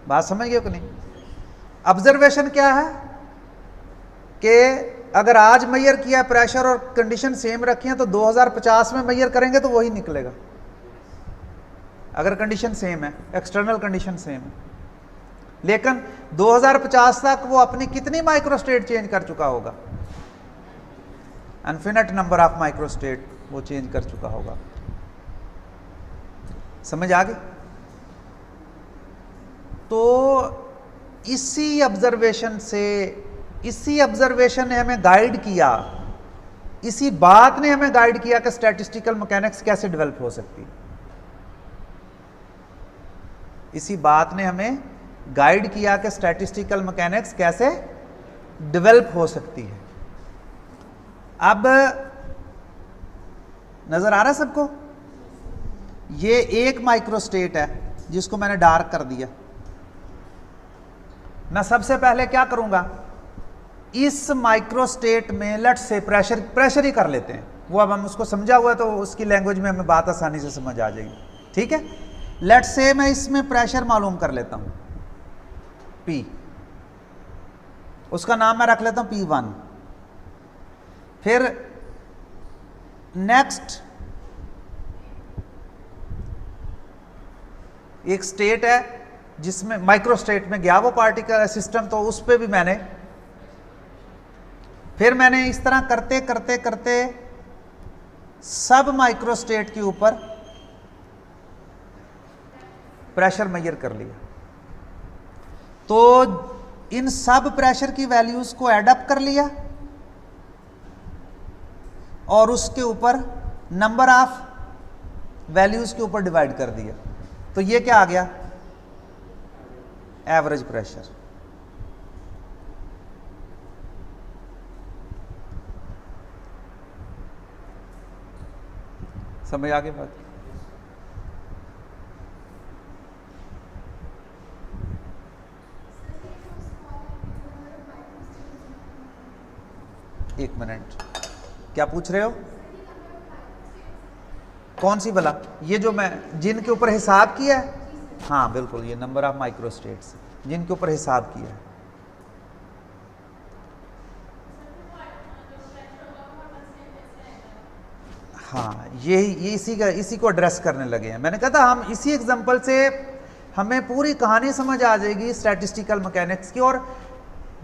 बात समझ गए कि नहीं? ऑब्जर्वेशन क्या है कि अगर आज मेजर किया प्रेशर और कंडीशन सेम रखी है तो 2050 में मेजर करेंगे तो वही निकलेगा, अगर कंडीशन सेम है, एक्सटर्नल कंडीशन सेम है। लेकिन 2050 तक वो अपनी कितनी माइक्रोस्टेट चेंज कर चुका होगा? इनफिनिट नंबर ऑफ माइक्रोस्टेट वो चेंज कर चुका होगा। समझ आ गई? तो इसी ऑब्जर्वेशन ने हमें गाइड किया, इसी बात ने हमें गाइड किया कि स्टैटिस्टिकल मैकेनिक्स कैसे डेवलप हो सकती है। इसी बात ने हमें गाइड किया कि स्टैटिस्टिकल मैकेनिक्स कैसे डेवलप हो सकती है। अब नजर आ रहा है सबको? ये एक माइक्रोस्टेट है जिसको मैंने डार्क कर दिया। मैं सबसे पहले क्या करूंगा, इस माइक्रोस्टेट में लेट से प्रेशर ही कर लेते हैं, वो अब हम उसको समझा हुआ है तो उसकी लैंग्वेज में हमें बात आसानी से समझ आ जाएगी। ठीक है, लेट से मैं इसमें प्रेशर मालूम कर लेता हूं P, उसका नाम मैं रख लेता हूं P1। फिर नेक्स्ट एक स्टेट है जिसमें माइक्रोस्टेट में गया वो पार्टिकल सिस्टम, तो उस पर भी फिर मैंने इस तरह करते करते करते सब माइक्रोस्टेट के ऊपर प्रेशर मेजर कर लिया। तो इन सब प्रेशर की वैल्यूज को एडअप कर लिया और उसके ऊपर नंबर ऑफ वैल्यूज के ऊपर डिवाइड कर दिया। तो ये क्या आ गया? Average pressure. समझ आ गई बात? एक मिनट, क्या पूछ रहे हो? कौन सी भला? ये जो मैं जिनके ऊपर हिसाब किया है? हाँ बिल्कुल, ये नंबर ऑफ माइक्रोस्टेट्स जिनके ऊपर हिसाब किया है। हाँ, ये इसी को एड्रेस करने लगे हैं। मैंने कहा था हम इसी एग्जांपल से हमें पूरी कहानी समझ आ जाएगी स्टैटिस्टिकल मैकेनिक्स की, और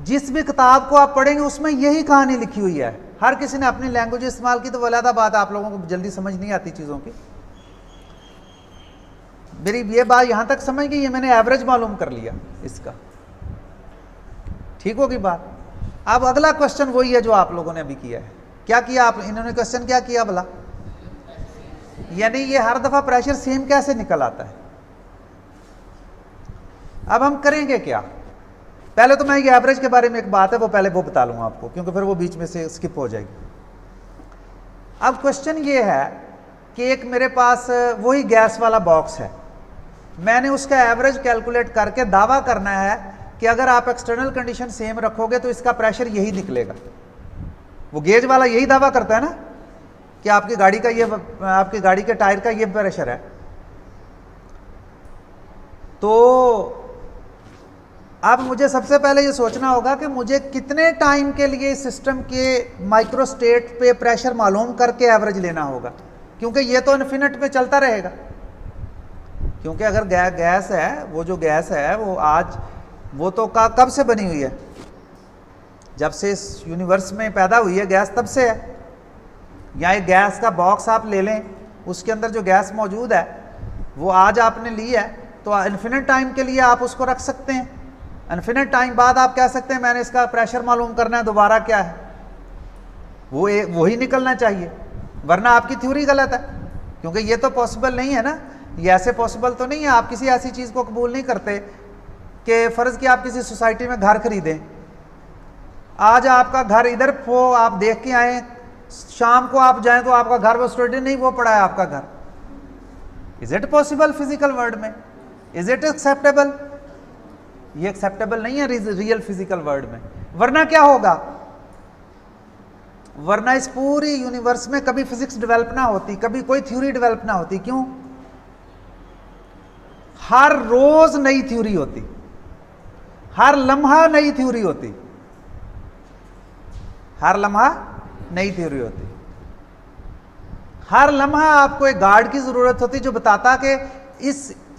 जिस भी किताब को आप पढ़ेंगे उसमें यही कहानी लिखी हुई है। हर किसी ने अपनी लैंग्वेज इस्तेमाल की तो वलादा बात, आप लोगों को जल्दी समझ नहीं आती चीज़ों की। मेरी ये बात यहाँ तक समझ गई, ये मैंने एवरेज मालूम कर लिया इसका। ठीक होगी बात? अब अगला क्वेश्चन वही है जो आप लोगों ने अभी किया है। क्या किया आप? इन्होंने क्वेश्चन क्या किया भला? यानी ये हर दफा प्रेशर सेम कैसे निकल आता है। अब हम करेंगे क्या? पहले तो मैं ये एवरेज के बारे में एक बात है वो पहले वो बता लूंगा आपको, क्योंकि फिर वो बीच में से स्किप हो जाएगी। अब क्वेश्चन ये है कि एक मेरे पास वही गैस वाला बॉक्स है, मैंने उसका एवरेज कैलकुलेट करके दावा करना है कि अगर आप एक्सटर्नल कंडीशन सेम रखोगे तो इसका प्रेशर यही निकलेगा। वो गेज वाला यही दावा करता है ना कि आपकी गाड़ी के टायर का ये प्रेशर है। तो अब मुझे सबसे पहले ये सोचना होगा कि मुझे कितने टाइम के लिए सिस्टम के माइक्रोस्टेट पे प्रेशर मालूम करके एवरेज लेना होगा, क्योंकि ये तो इन्फिनिट पे चलता रहेगा। क्योंकि अगर गैस है, वो जो गैस है वो तो कब से बनी हुई है? जब से इस यूनिवर्स में पैदा हुई है गैस, तब से है। या एक गैस का बॉक्स आप ले लें, उसके अंदर जो गैस मौजूद है वो आज आपने ली है तो इन्फिनिट टाइम के लिए आप उसको रख सकते हैं। इन्फिनिट टाइम बाद आप कह सकते हैं मैंने इसका प्रेशर मालूम करना है, दोबारा क्या है वही निकलना चाहिए, वरना आपकी थ्योरी गलत है। क्योंकि ये तो पॉसिबल नहीं है ना, ये ऐसे पॉसिबल तो नहीं है। आप किसी ऐसी चीज़ को कबूल नहीं करते कि फ़र्ज़ कि आप किसी सोसाइटी में घर खरीदें, आज आपका घर इधर हो, आप देख के आए, शाम को आप जाएं तो आपका घर वो स्टूडेंट नहीं वो पड़ा है आपका घर। Is it possible physical world में? Is it acceptable? ये एक्सेप्टेबल नहीं है रियल फिजिकल वर्ल्ड में। वरना क्या होगा? वरना इस पूरी यूनिवर्स में कभी फिजिक्स डेवलप ना होती, कभी कोई थ्योरी डेवलप ना होती। क्यों? हर रोज नई थ्योरी होती, हर लम्हा नई थ्योरी होती, हर लम्हा नई थ्योरी होती। हर लम्हा आपको एक गार्ड की जरूरत होती जो बताता कि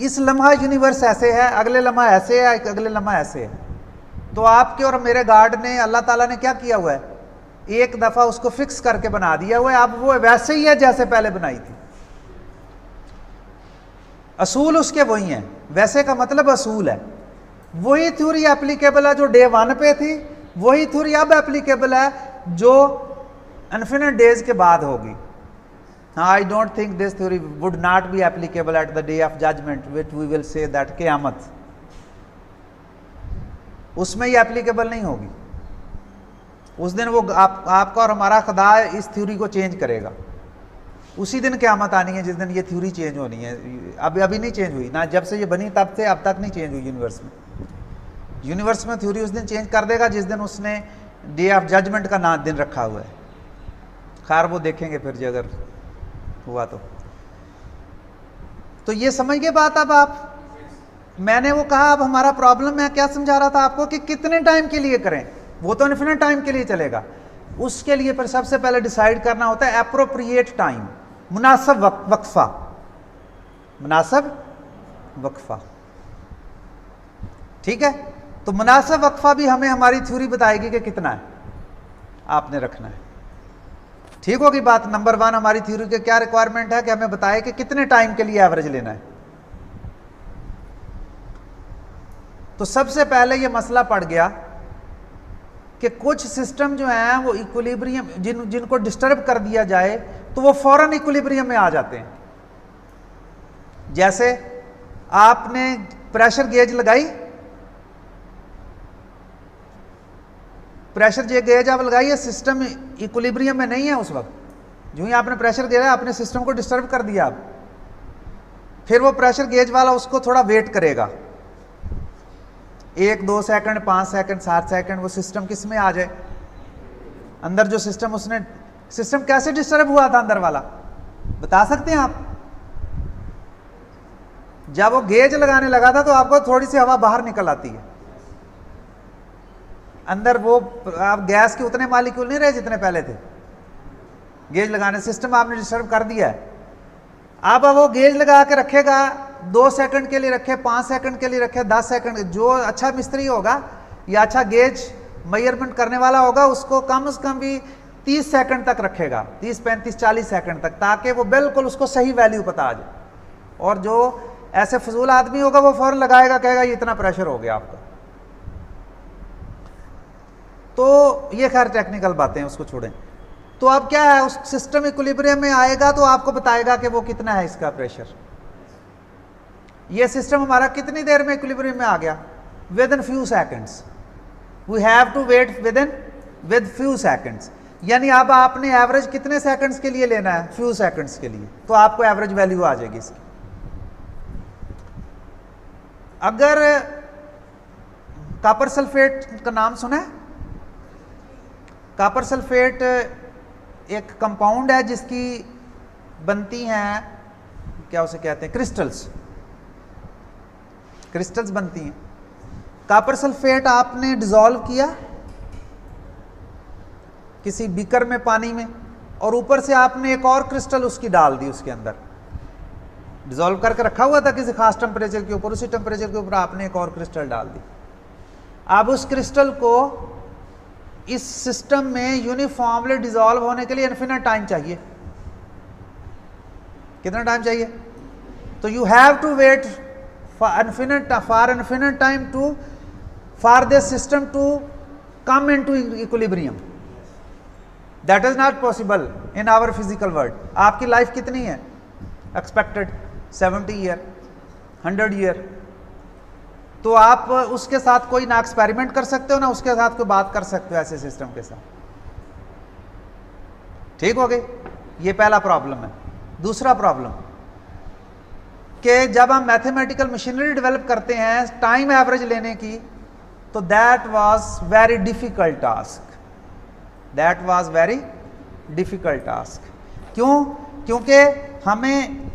इस लम्हा यूनिवर्स ऐसे है, अगले लम्हा ऐसे है, अगले लम्हा ऐसे है। तो आपके और मेरे गार्ड ने, अल्लाह ताला ने क्या किया हुआ है, एक दफा उसको फिक्स करके बना दिया हुआ है। अब वो वैसे ही है जैसे पहले बनाई थी। असूल उसके वही हैं, वैसे का मतलब असूल है। वही थ्योरी एप्लीकेबल है जो डे 1 पे थी, वही थ्योरी अब एप्लीकेबल है जो इन्फिनिट डेज के बाद होगी। I don't think this theory would not be applicable at the day of judgement, which we will say that क़यामत, उसमें ये एप्लीकेबल नहीं होगी। उस दिन वो आपका और हमारा खुदा इस थ्योरी को चेंज करेगा। उसी दिन क़यामत आनी है जिस दिन ये थ्योरी चेंज होनी है। अभी नहीं चेंज हुई ना, जब से ये बनी तब से अब तक नहीं चेंज हुई यूनिवर्स में। यूनिवर्स में थ्योरी उस दिन चेंज कर देगा जिस दिन उसने डे ऑफ जजमेंट का ना दिन रखा हुआ है। खैर वो देखेंगे फिर जो अगर हुआ तो ये समझ गए बात। अब आप, मैंने वो कहा अब हमारा प्रॉब्लम, मैं क्या समझा रहा था आपको कि कितने टाइम के लिए करें। वो तो इन्फिनिट टाइम के लिए चलेगा। उसके लिए फिर सबसे पहले डिसाइड करना होता है एप्रोप्रिएट टाइम, मुनासिब वक्फा, मुनासिब वक्फा। ठीक है, तो मुनासिब वक्फा भी हमें हमारी थ्योरी बताएगी कि कितना है आपने रखना है। ठीक होगी बात। नंबर 1 हमारी थ्योरी के क्या रिक्वायरमेंट है कि हमें बताए कि कितने टाइम के लिए एवरेज लेना है। तो सबसे पहले यह मसला पड़ गया कि कुछ सिस्टम जो हैं वो इक्विलिब्रियम, जिनको डिस्टर्ब कर दिया जाए तो वो फौरन इक्विलिब्रियम में आ जाते हैं। जैसे आपने प्रेशर गेज लगाई, प्रेशर गेज आप लगाइए, सिस्टम इक्विलिब्रियम में नहीं है उस वक्त। जो ही आपने प्रेशर गिरा, आपने सिस्टम को डिस्टर्ब कर दिया। आप फिर वो प्रेशर गेज वाला उसको थोड़ा वेट करेगा, 1 2 सेकंड, 5 सेकंड, 7 सेकंड, वो सिस्टम किस में आ जाए, अंदर जो सिस्टम, उसने सिस्टम कैसे डिस्टर्ब हुआ था अंदर वाला, बता सकते हैं आप? जब वो गेज लगाने लगा था तो आपको थोड़ी सी हवा बाहर निकल आती है अंदर। वो आप गैस के उतने मालिक्यूल नहीं रहे जितने पहले थे। गेज लगाने सिस्टम आपने डिस्टर्ब कर दिया है। अब वो गेज लगा के रखेगा, 2 सेकंड के लिए रखे, 5 सेकंड के लिए रखे, 10 सेकंड। जो अच्छा मिस्त्री होगा या अच्छा गेज मेजरमेंट करने वाला होगा, उसको कम से कम भी 30 सेकंड तक रखेगा, 30 35 40 सेकंड तक, ताकि वो बिल्कुल उसको सही वैल्यू पता आ जाए। और जो ऐसे फजूल आदमी होगा वो फौरन लगाएगा, कहेगा ये इतना प्रेशर हो गया आपका। तो ये खैर टेक्निकल बातें हैं, उसको छोड़ें। तो अब क्या है, उस सिस्टम इक्विलिब्रियम में आएगा तो आपको बताएगा कि वो कितना है इसका प्रेशर। ये सिस्टम हमारा कितनी देर में इक्विलिब्रियम में आ गया? Within few seconds. We have to wait with few seconds. यानी अब आपने एवरेज कितने सेकंड्स के लिए लेना है? फ्यू सेकंड्स के लिए, तो आपको एवरेज वैल्यू आ जाएगी इसकी। अगर कॉपर सल्फेट का नाम सुना है? कॉपर सल्फेट एक कंपाउंड है जिसकी बनती हैं, क्या उसे कहते हैं, क्रिस्टल्स। क्रिस्टल्स बनती हैं। कॉपर सल्फेट आपने डिसॉल्व किया किसी बीकर में, पानी में, और ऊपर से आपने एक और क्रिस्टल उसकी डाल दी उसके अंदर। डिसॉल्व करके रखा हुआ था किसी खास टेम्परेचर के ऊपर, उसी टेम्परेचर के ऊपर आपने एक और क्रिस्टल डाल दी। अब उस क्रिस्टल को इस सिस्टम में यूनिफॉर्मली डिसॉल्व होने के लिए इन्फिनिट टाइम चाहिए। कितना टाइम चाहिए? तो you have to wait for infinite time for this system to come into equilibrium. That is not possible in our physical world. आपकी लाइफ कितनी है एक्सपेक्टेड? 70 year, 100 year. तो आप उसके साथ कोई ना एक्सपेरिमेंट कर सकते हो, ना उसके साथ कोई बात कर सकते हो ऐसे सिस्टम के साथ। ठीक हो गई? ये पहला प्रॉब्लम है। दूसरा प्रॉब्लम कि जब हम मैथमेटिकल मशीनरी डेवलप करते हैं टाइम एवरेज लेने की, तो that was very difficult task. That was very difficult task. क्यों? क्योंकि हमें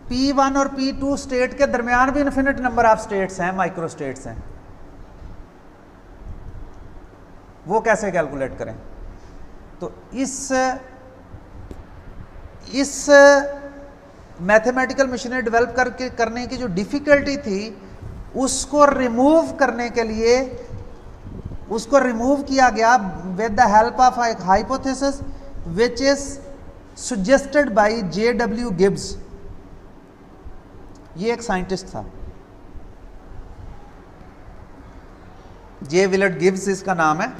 P1 और P2 स्टेट के दरमियान भी इन्फिनिट नंबर ऑफ स्टेट्स हैं, माइक्रो स्टेट्स हैं, वो कैसे कैलकुलेट करें? तो इस मैथमेटिकल मशीनरी डेवलप करने की जो डिफिकल्टी थी, उसको रिमूव करने के लिए उसको रिमूव किया गया with the help of hypothesis which is suggested by J.W. Gibbs. ये एक साइंटिस्ट था, J. विलेट गिब्स इसका नाम है।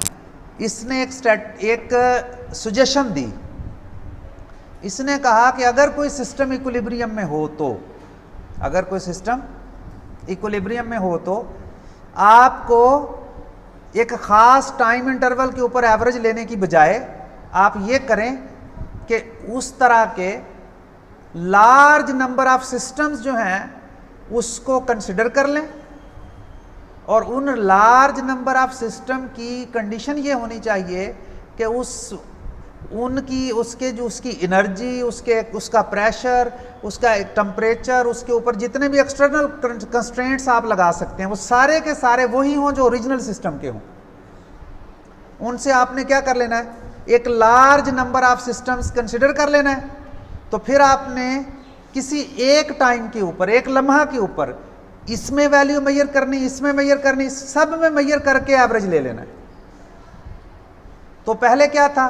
इसने एक सजेशन दी। इसने कहा कि अगर कोई सिस्टम इक्विलिब्रियम में हो तो, अगर कोई सिस्टम इक्विलिब्रियम में हो तो आपको एक ख़ास टाइम इंटरवल के ऊपर एवरेज लेने की बजाय आप ये करें कि उस तरह के लार्ज नंबर ऑफ सिस्टम्स जो हैं उसको कंसिडर कर लें, और उन लार्ज नंबर ऑफ सिस्टम की कंडीशन ये होनी चाहिए कि उसकी एनर्जी, उसका प्रेशर, उसका टेम्परेचर, उसके ऊपर जितने भी एक्सटर्नल कंस्ट्रेंट्स आप लगा सकते हैं वो सारे के सारे वही हों जो ओरिजिनल सिस्टम के हों। उनसे आपने क्या कर लेना है, एक large number of systems consider कर लेना है। तो फिर आपने किसी एक टाइम के ऊपर, एक लम्हा के ऊपर इसमें वैल्यू मेजर करनी, इसमें मेजर करनी, सब में मेजर करके एवरेज ले लेना है। तो पहले क्या था,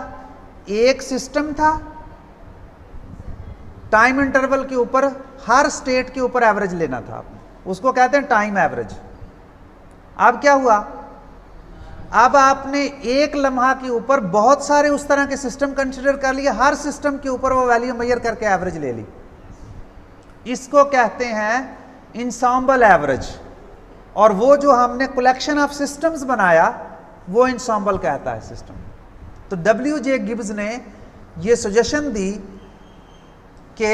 एक सिस्टम था, टाइम इंटरवल के ऊपर हर स्टेट के ऊपर एवरेज लेना था आपने, उसको कहते हैं टाइम एवरेज। अब क्या हुआ, अब आपने एक लम्हा के ऊपर बहुत सारे उस तरह के सिस्टम कंसिडर कर लिए, हर सिस्टम के ऊपर वो वैल्यू मेजर करके एवरेज ले ली। इसको कहते हैं इंसॉम्बल एवरेज। और वो जो हमने कलेक्शन ऑफ सिस्टम्स बनाया वो इंसॉम्बल कहता है सिस्टम। तो W.J. गिब्स ने ये सजेशन दी कि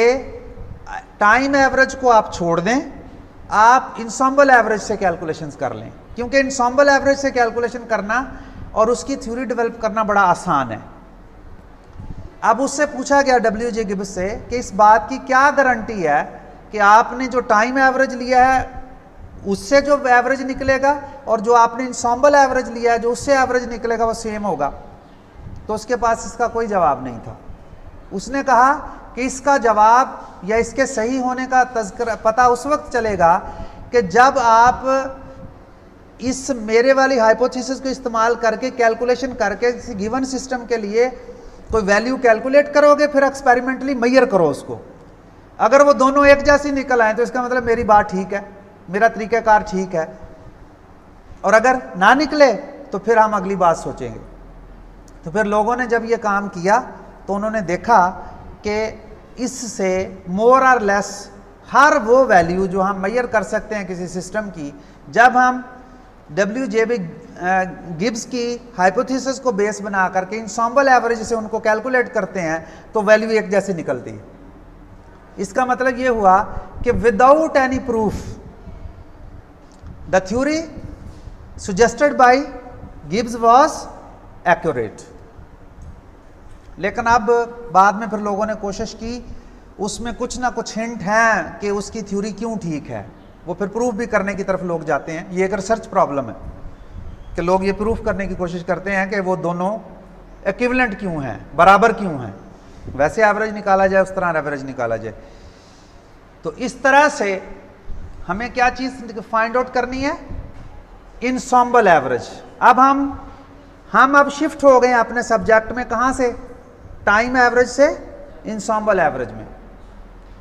टाइम एवरेज को आप छोड़ दें, आप इंसॉम्बल एवरेज से कैलकुलेशंस कर लें, क्योंकि इंसॉम्बल एवरेज से कैलकुलेशन करना और उसकी थ्योरी डेवलप करना बड़ा आसान है। अब उससे पूछा गया W.J. गिब्स से कि इस बात की क्या गारंटी है कि आपने जो टाइम एवरेज लिया है उससे जो एवरेज निकलेगा और जो आपने इंसॉम्बल एवरेज लिया है जो उससे एवरेज निकलेगा वो सेम होगा। तो उसके पास इसका कोई जवाब नहीं था। उसने कहा कि इसका जवाब या इसके सही होने का तज़किरा पता उस वक्त चलेगा कि जब आप इस मेरे वाली हाइपोथेसिस को इस्तेमाल करके कैलकुलेशन करके किसी गिवन सिस्टम के लिए कोई वैल्यू कैलकुलेट करोगे, फिर एक्सपेरिमेंटली मेजर करो उसको। अगर वो दोनों एक जैसी निकल आए तो इसका मतलब मेरी बात ठीक है, मेरा तरीक़ाकार ठीक है, और अगर ना निकले तो फिर हम अगली बात सोचेंगे। तो फिर लोगों ने जब ये काम किया तो उन्होंने देखा कि इससे मोर और लेस हर वो वैल्यू जो हम मेजर कर सकते हैं किसी सिस्टम की, जब हम W.J. गिब्स की हाइपोथेसिस को बेस बना करके इंसॉम्बल एवरेज से उनको कैलकुलेट करते हैं तो वैल्यू एक जैसी निकलती है। इसका मतलब ये हुआ कि without any proof the theory suggested by Gibbs was accurate. लेकिन अब बाद में फिर लोगों ने कोशिश की, उसमें कुछ ना कुछ हिंट हैं कि उसकी थ्योरी क्यों ठीक है, वो फिर प्रूफ भी करने की तरफ लोग जाते हैं। ये एक रिसर्च प्रॉब्लम है कि लोग ये प्रूफ करने की कोशिश करते हैं कि वो दोनों इक्विवेलेंट क्यों हैं, बराबर क्यों हैं, वैसे एवरेज निकाला जाए, उस तरह एवरेज निकाला जाए। तो इस तरह से हमें क्या चीज़ फाइंड आउट करनी है, इंसॉम्बल एवरेज। अब हम अब शिफ्ट हो गए अपने सब्जेक्ट में, कहाँ से, टाइम एवरेज से इंसॉम्बल एवरेज में।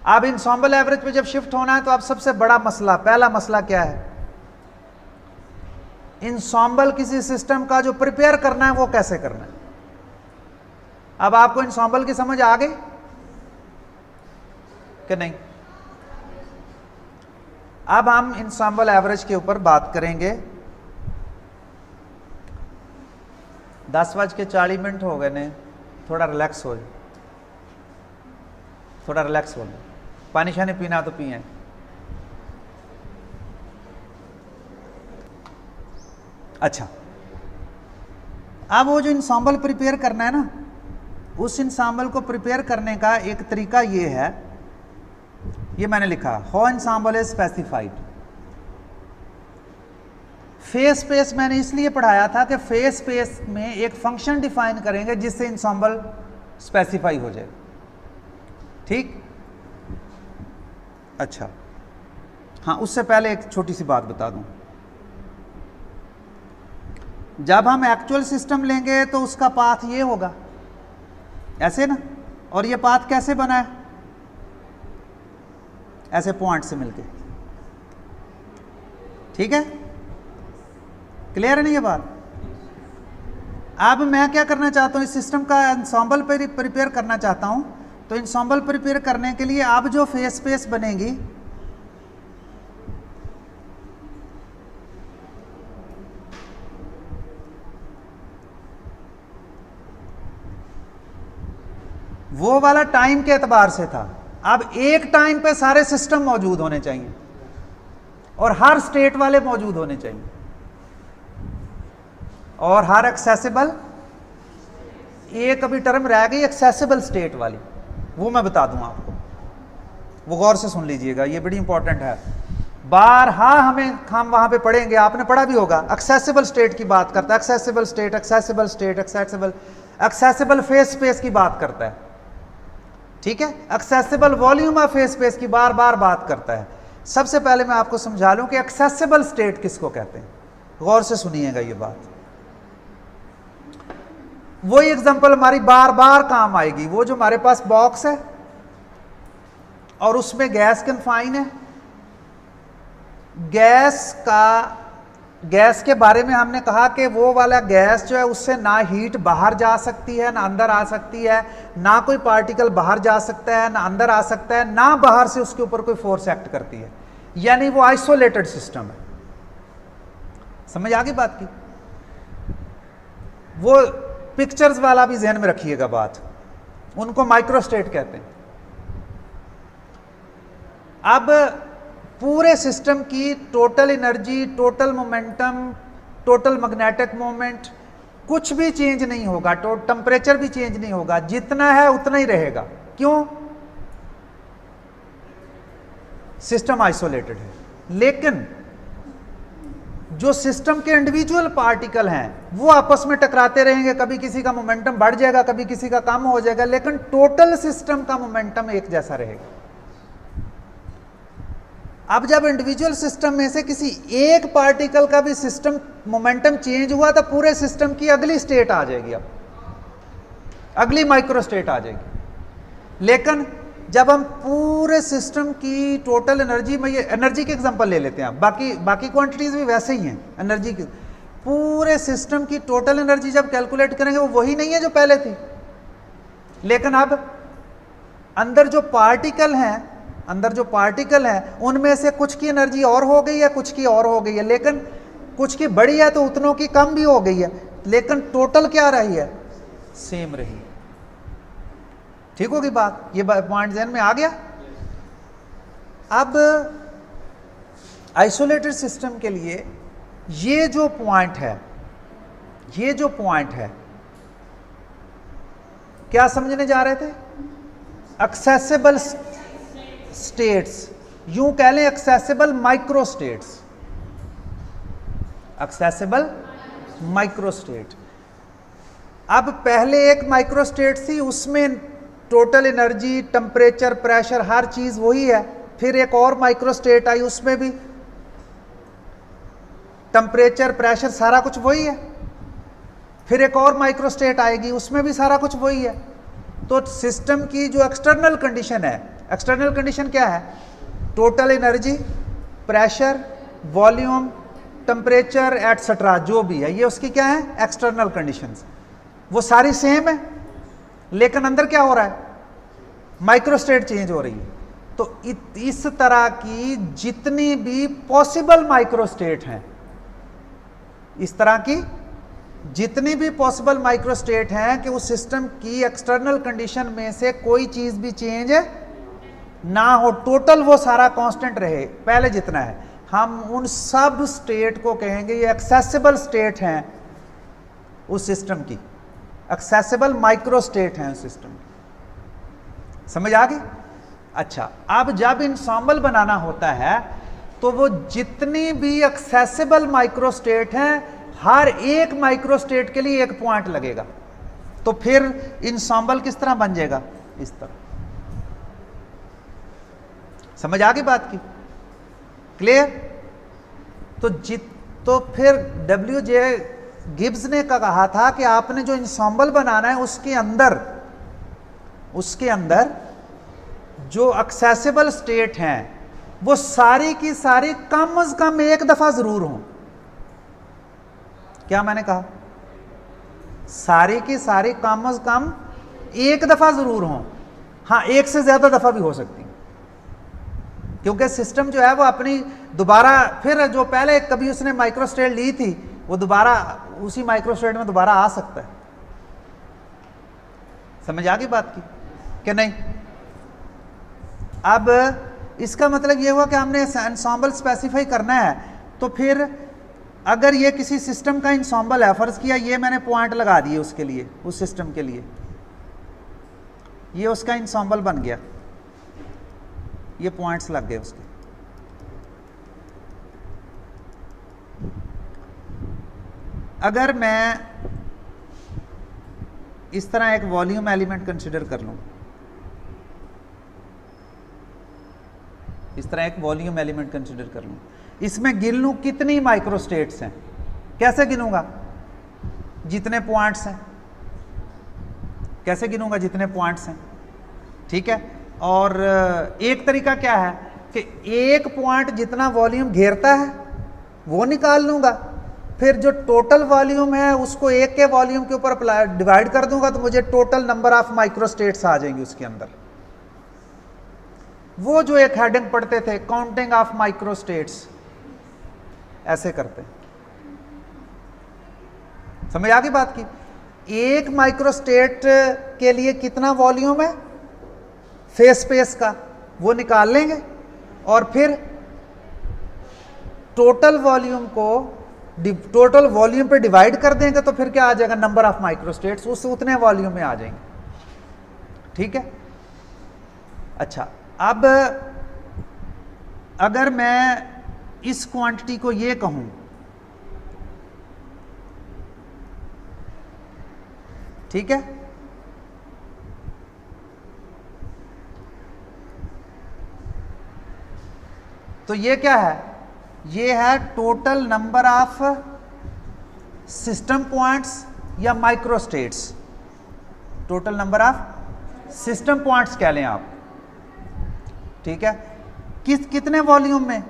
अब इंसॉम्बल एवरेज पे जब शिफ्ट होना है तो अब सबसे बड़ा मसला, पहला मसला क्या है, इंसॉम्बल किसी सिस्टम का जो प्रिपेयर करना है वो कैसे करना है। अब आपको इंसॉम्बल की समझ आ गई कि नहीं? अब हम इंसॉम्बल एवरेज के ऊपर बात करेंगे। 10:40 हो गए ने, थोड़ा रिलैक्स हो जाए, थोड़ा रिलैक्स हो जाए, पानी शानी पीना तो पिए। अच्छा, अब वो जो इंसॉम्बल प्रिपेयर करना है ना, उस इंसाम्बल को प्रिपेयर करने का एक तरीका ये है, ये मैंने लिखा, how ensemble is specified. Phase space मैंने इसलिए पढ़ाया था कि फेज स्पेस में एक फंक्शन डिफाइन करेंगे जिससे इंसाम्बल स्पेसिफाई हो जाए। ठीक, अच्छा हाँ, उससे पहले एक छोटी सी बात बता दूं। जब हम एक्चुअल सिस्टम लेंगे तो उसका पाथ ये होगा, ऐसे ना, और ये पाथ कैसे बना है, ऐसे पॉइंट से मिलके। ठीक है, क्लियर है नहीं ये बात? अब मैं क्या करना चाहता हूं, इस सिस्टम का इंसाम्बल प्रिपेयर करना चाहता हूं। तो इंसाम्बल प्रिपेयर करने के लिए अब जो फेज स्पेस बनेगी, वो वाला टाइम के एतबार से था। अब एक टाइम पे सारे सिस्टम मौजूद होने चाहिए और हर स्टेट वाले मौजूद होने चाहिए और हर एक्सेसिबल, एक अभी टर्म रह गई एक्सेसिबल स्टेट वाली, वो मैं बता दूं आपको, वो गौर से सुन लीजिएगा, ये बड़ी इंपॉर्टेंट है। बारहा हम वहां पे पढ़ेंगे, आपने पढ़ा भी होगा, एक्सेसिबल स्टेट की बात करता है, accessible state, accessible state, accessible phase space की बात करता है। ठीक है, accessible volume of phase space की बार बार बात करता है। सबसे पहले मैं आपको समझा लूं कि एक्सेसिबल स्टेट किसको कहते हैं, गौर से सुनिएगा ये बात। वही एग्जांपल हमारी बार बार काम आएगी, वो जो हमारे पास बॉक्स है और उसमें गैस कन्फाइन है। गैस के बारे में हमने कहा कि वो वाला गैस जो है उससे ना हीट बाहर जा सकती है ना अंदर आ सकती है, ना कोई पार्टिकल बाहर जा सकता है ना अंदर आ सकता है, ना बाहर से उसके ऊपर कोई फोर्स एक्ट करती है, यानी वो आइसोलेटेड सिस्टम है। समझ आ गई बात की? वो पिक्चर्स वाला भी ध्यान में रखिएगा बात, उनको माइक्रोस्टेट कहते हैं। अब पूरे सिस्टम की total energy, total momentum, total magnetic moment, कुछ भी चेंज नहीं होगा, टेम्परेचर भी चेंज नहीं होगा, जितना है उतना ही रहेगा। क्यों? सिस्टम आइसोलेटेड है। लेकिन जो सिस्टम के इंडिविजुअल पार्टिकल हैं वो आपस में टकराते रहेंगे, कभी किसी का मोमेंटम बढ़ जाएगा, कभी किसी का कम हो जाएगा, लेकिन टोटल सिस्टम का मोमेंटम एक जैसा रहेगा। अब जब इंडिविजुअल सिस्टम में से किसी एक पार्टिकल का भी सिस्टम मोमेंटम चेंज हुआ तो पूरे सिस्टम की अगली स्टेट आ जाएगी, अब अगली माइक्रो स्टेट आ जाएगी। लेकिन जब हम पूरे सिस्टम की टोटल एनर्जी में, ये एनर्जी के एग्जांपल ले लेते हैं, बाकी क्वांटिटीज भी वैसे ही हैं एनर्जी की, पूरे सिस्टम की टोटल एनर्जी जब कैलकुलेट करेंगे वो वही नहीं है जो पहले थी। लेकिन अब अंदर जो पार्टिकल हैं उनमें से कुछ की एनर्जी और हो गई है, कुछ की और हो गई है, लेकिन कुछ की बढ़ी है तो उतनों की कम भी हो गई है, लेकिन टोटल क्या रही है? सेम रही। ठीक होगी बात? ये पॉइंट ध्यान में आ गया? अब आइसोलेटेड सिस्टम के लिए ये जो पॉइंट है, क्या समझने जा रहे थे? एक्सेसिबल स्टेट्स, यूं कह लें accessible micro states, accessible micro state. अब पहले एक माइक्रो स्टेट थी, उसमें टोटल एनर्जी, टेम्परेचर, प्रेशर, हर चीज वही है। फिर एक और माइक्रो स्टेट आई, उसमें भी टेम्परेचर, प्रेशर सारा कुछ वही है। फिर एक और माइक्रो स्टेट आएगी, उसमें भी सारा कुछ वही है। तो सिस्टम की जो एक्सटर्नल कंडीशन है, एक्सटर्नल कंडीशन क्या है? Total energy, pressure, volume, temperature etcetera, जो भी है, ये उसकी क्या है? External conditions. वो सारी सेम है, लेकिन अंदर क्या हो रहा है? माइक्रो स्टेट चेंज हो रही है। तो इस तरह की जितनी भी पॉसिबल माइक्रो स्टेट हैं, इस तरह की जितनी भी पॉसिबल माइक्रो स्टेट हैं कि उस सिस्टम की एक्सटर्नल कंडीशन में से कोई चीज भी चेंज ना हो, टोटल वो सारा कांस्टेंट रहे पहले जितना है, हम उन सब स्टेट को कहेंगे ये एक्सेसिबल स्टेट हैं उस सिस्टम की, एक्सेसिबल माइक्रोस्टेट हैं सिस्टम। समझ आ गई? अच्छा, अब जब इंसॉम्बल बनाना होता है तो वो जितनी भी एक्सेसिबल माइक्रोस्टेट हैं, हर एक माइक्रोस्टेट के लिए एक पॉइंट लगेगा। तो फिर इंसॉम्बल किस तरह बन जाएगा? इस तरह। समझ आ गई बात की? क्लियर? तो फिर WJ गिब्स ने कहा था कि आपने जो इंसॉम्बल बनाना है उसके अंदर जो एक्सेसिबल स्टेट हैं वो सारी की सारी कम से कम एक दफा जरूर हों। क्या मैंने कहा? सारी की सारी कम से कम एक दफा जरूर हों। हाँ, एक से ज्यादा दफा भी हो सकती, क्योंकि सिस्टम जो है वो अपनी दोबारा फिर जो पहले कभी उसने माइक्रोस्टेट ली थी वो दोबारा उसी माइक्रोस्टेट में दोबारा आ सकता है। समझ आ गई बात की कि नहीं? अब इसका मतलब ये हुआ कि हमने एंसॉम्बल स्पेसिफाई करना है। तो फिर अगर ये किसी सिस्टम का एंसॉम्बल है, फर्ज किया ये मैंने पॉइंट लगा दिए उसके लिए, उस सिस्टम के लिए, ये उसका एंसॉम्बल बन गया, ये पॉइंट्स लग गए उसके। अगर मैं इस तरह एक वॉल्यूम एलिमेंट कंसिडर कर लूं, इस तरह एक वॉल्यूम एलिमेंट कंसिडर कर लूं, इसमें गिन लूं कितनी माइक्रोस्टेट्स हैं। कैसे गिनूंगा? जितने पॉइंट्स हैं। कैसे गिनूंगा? जितने पॉइंट्स हैं। ठीक है। और एक तरीका क्या है कि एक पॉइंट जितना वॉल्यूम घेरता है वो निकाल लूंगा, फिर जो टोटल वॉल्यूम है उसको एक के वॉल्यूम के ऊपर डिवाइड कर दूंगा तो मुझे टोटल नंबर ऑफ माइक्रोस्टेट्स आ जाएंगे उसके अंदर। वो जो एक हेडिंग पढ़ते थे, काउंटिंग ऑफ माइक्रोस्टेट्स, ऐसे करते। समझ आ गई बात की? एक माइक्रोस्टेट के लिए कितना वॉल्यूम है फेस स्पेस का, वो निकाल लेंगे और फिर टोटल वॉल्यूम को टोटल वॉल्यूम पे डिवाइड कर देंगे तो फिर क्या आ जाएगा? नंबर ऑफ माइक्रोस्टेट्स उस उतने वॉल्यूम में आ जाएंगे। ठीक है। अच्छा, अब अगर मैं इस क्वांटिटी को ये कहूं, ठीक है, तो ये क्या है? ये है total number of system points या microstates. Total number of system points कह लें आप। ठीक है। कितने वॉल्यूम में?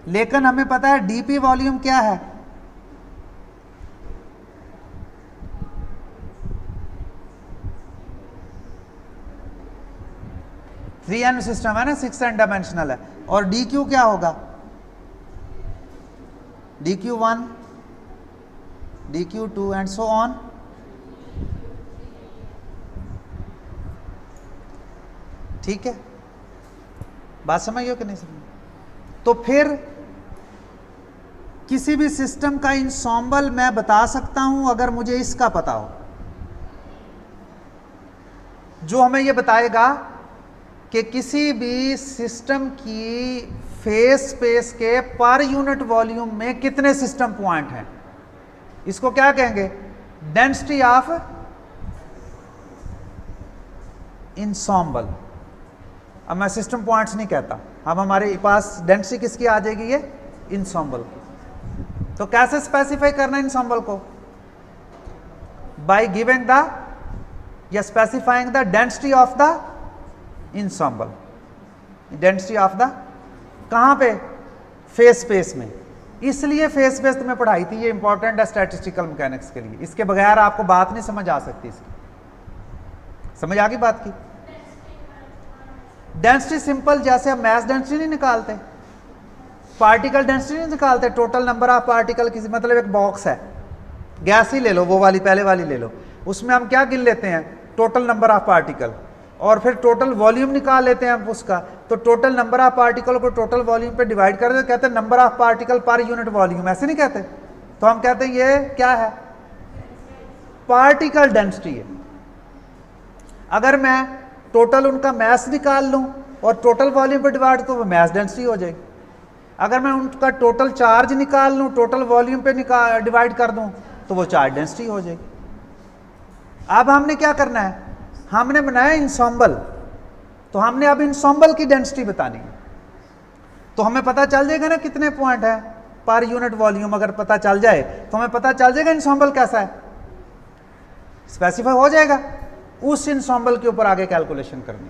लेकिन हमें पता है डीपी वॉल्यूम क्या है? थ्री एन सिस्टम है ना, 6n डायमेंशनल है। और डी क्यू क्या होगा? DQ1, DQ2 and so on. ठीक है, बात समझ गए कि नहीं समझ? तो फिर किसी भी सिस्टम का इंसॉम्बल मैं बता सकता हूं अगर मुझे इसका पता हो, जो हमें यह बताएगा कि किसी भी सिस्टम की फेस स्पेस के पर यूनिट वॉल्यूम में कितने सिस्टम पॉइंट हैं। इसको क्या कहेंगे? Density of ensemble. अब मैं सिस्टम पॉइंट्स नहीं कहता, अब हमारे पास डेंसिटी किसकी आ जाएगी? ये इंसॉम्बल की। तो कैसे स्पेसिफाई करना इंसॉम्बल को? बाय गिविंग द या specifying the density of the ensemble. Density of the कहां पे? फेस स्पेस में। इसलिए फेस स्पेस तुम्हें पढ़ाई थी, ये इंपॉर्टेंट है स्टैटिस्टिकल मैकेनिक्स के लिए। इसके बगैर आपको बात नहीं समझ आ सकती इसकी। समझ आ गई बात की? डेंसिटी सिंपल, जैसे हम मैस डेंसिटी नहीं निकालते, पार्टिकल डेंसिटी नहीं निकालते, टोटल नंबर ऑफ पार्टिकल किसी, मतलब एक बॉक्स है, गैस ही ले लो, वो वाली पहले वाली ले लो, उसमें हम क्या गिन लेते हैं? Total number of particle. और फिर टोटल वॉल्यूम निकाल लेते हैं हम उसका, तो टोटल नंबर ऑफ पार्टिकल को टोटल वॉल्यूम पे डिवाइड कर देते, कहते हैं number of particle per unit volume, ऐसे नहीं कहते? तो हम कहते हैं ये क्या है? पार्टिकल डेंसिटी है। अगर मैं टोटल उनका मास निकाल लूं और टोटल वॉल्यूम पे डिवाइड, तो वो मास डेंसिटी हो जाएगी। अगर मैं उनका टोटल चार्ज निकाल लूं, टोटल वॉल्यूम पे डिवाइड कर दूं, तो वो चार्ज डेंसिटी हो जाएगी। अब हमने क्या करना है? हमने बनाया इंसॉम्बल, तो हमने अब इंसॉम्बल की डेंसिटी बतानी है। तो हमें पता चल जाएगा ना कितने पॉइंट है पर यूनिट वॉल्यूम। अगर पता चल जाए तो हमें पता चल जाएगा इंसॉम्बल कैसा है, स्पेसिफाई हो जाएगा। उस इंसॉम्बल के ऊपर आगे कैलकुलेशन करनी।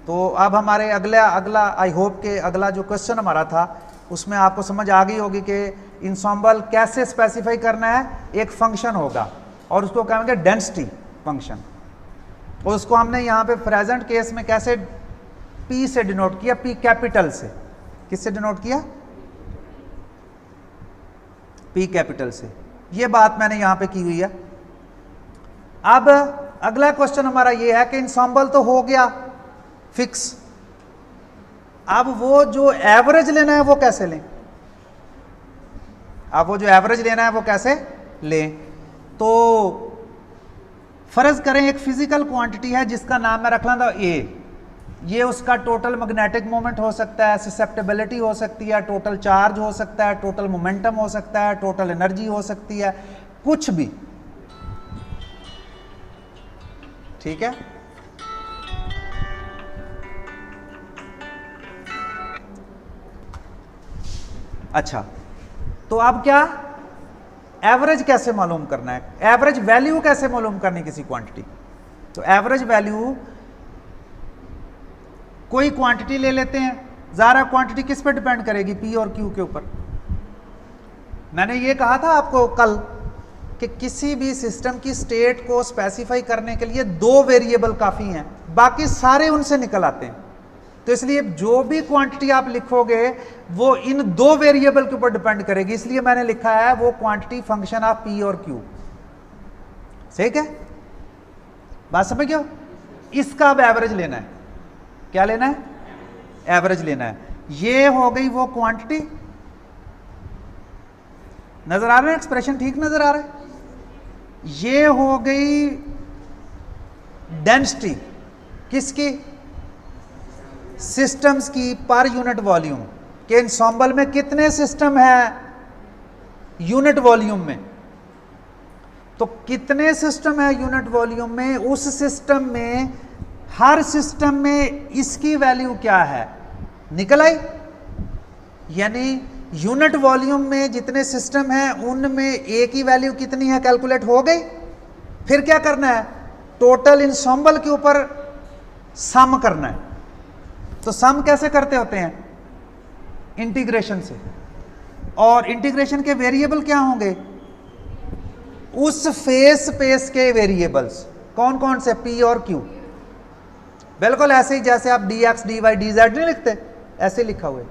तो अब हमारे अगला आई होप के अगला जो क्वेश्चन हमारा था उसमें आपको समझ आ गई होगी कि इंसॉम्बल कैसे स्पेसिफाई करना है। एक फंक्शन होगा और उसको कहेंगे डेंसिटी फंक्शन, और उसको हमने यहाँ पे प्रेजेंट केस में कैसे पी से डिनोट किया, पी कैपिटल से। किससे डिनोट किया? पी कैपिटल से। ये बात मैंने यहाँ पे की हुई है। अब अगला क्वेश्चन हमारा ये है कि इंसॉम्बल तो हो गया फिक्स, अब वो जो एवरेज लेना है वो कैसे लें? अब वो जो एवरेज लेना है वो कैसे लें? तो फर्ज करें एक फिजिकल क्वांटिटी है जिसका नाम मैं रख लेता ए। ये उसका टोटल मैग्नेटिक मोमेंट हो सकता है, ससेप्टेबिलिटी हो सकती है, टोटल चार्ज हो सकता है, टोटल मोमेंटम हो सकता है, टोटल एनर्जी हो सकती है, कुछ भी। ठीक है, अच्छा, तो अब क्या एवरेज कैसे मालूम करना है? एवरेज वैल्यू कैसे मालूम करनी किसी क्वांटिटी? तो एवरेज वैल्यू कोई क्वांटिटी ले लेते हैं। ज़ारा क्वांटिटी किस पे डिपेंड करेगी? पी और क्यू के ऊपर। मैंने ये कहा था आपको कल कि किसी भी सिस्टम की स्टेट को स्पेसिफाई करने के लिए दो वेरिएबल काफ़ी हैं, बाकी सारे उनसे निकल आते हैं। तो इसलिए जो भी क्वांटिटी आप लिखोगे वो इन दो वेरिएबल के ऊपर डिपेंड करेगी। इसलिए मैंने लिखा है वो क्वांटिटी फंक्शन ऑफ पी और क्यू। ठीक है, बात समझ गए? इसका अब एवरेज लेना है। क्या लेना है? एवरेज लेना है। ये हो गई वो क्वांटिटी। नजर आ रहा है एक्सप्रेशन? ठीक नजर आ रहा है? ये हो गई डेंसिटी किसकी? सिस्टम्स की पर यूनिट वॉल्यूम के। इंसॉम्बल में कितने सिस्टम है यूनिट वॉल्यूम में? तो कितने सिस्टम है यूनिट वॉल्यूम में? उस सिस्टम में हर सिस्टम में इसकी वैल्यू क्या है निकल आई। यानी यूनिट वॉल्यूम में जितने सिस्टम हैं उनमें ए की वैल्यू कितनी है कैलकुलेट हो गई। फिर क्या करना है? टोटल इंसॉम्बल के ऊपर सम करना है। तो सम कैसे करते होते हैं? इंटीग्रेशन से। और इंटीग्रेशन के वेरिएबल क्या होंगे? उस फेस स्पेस के वेरिएबल्स। कौन कौन से? पी और क्यू। बिल्कुल ऐसे ही जैसे आप D X D Y D Z नहीं लिखते, ऐसे लिखा हुआ है।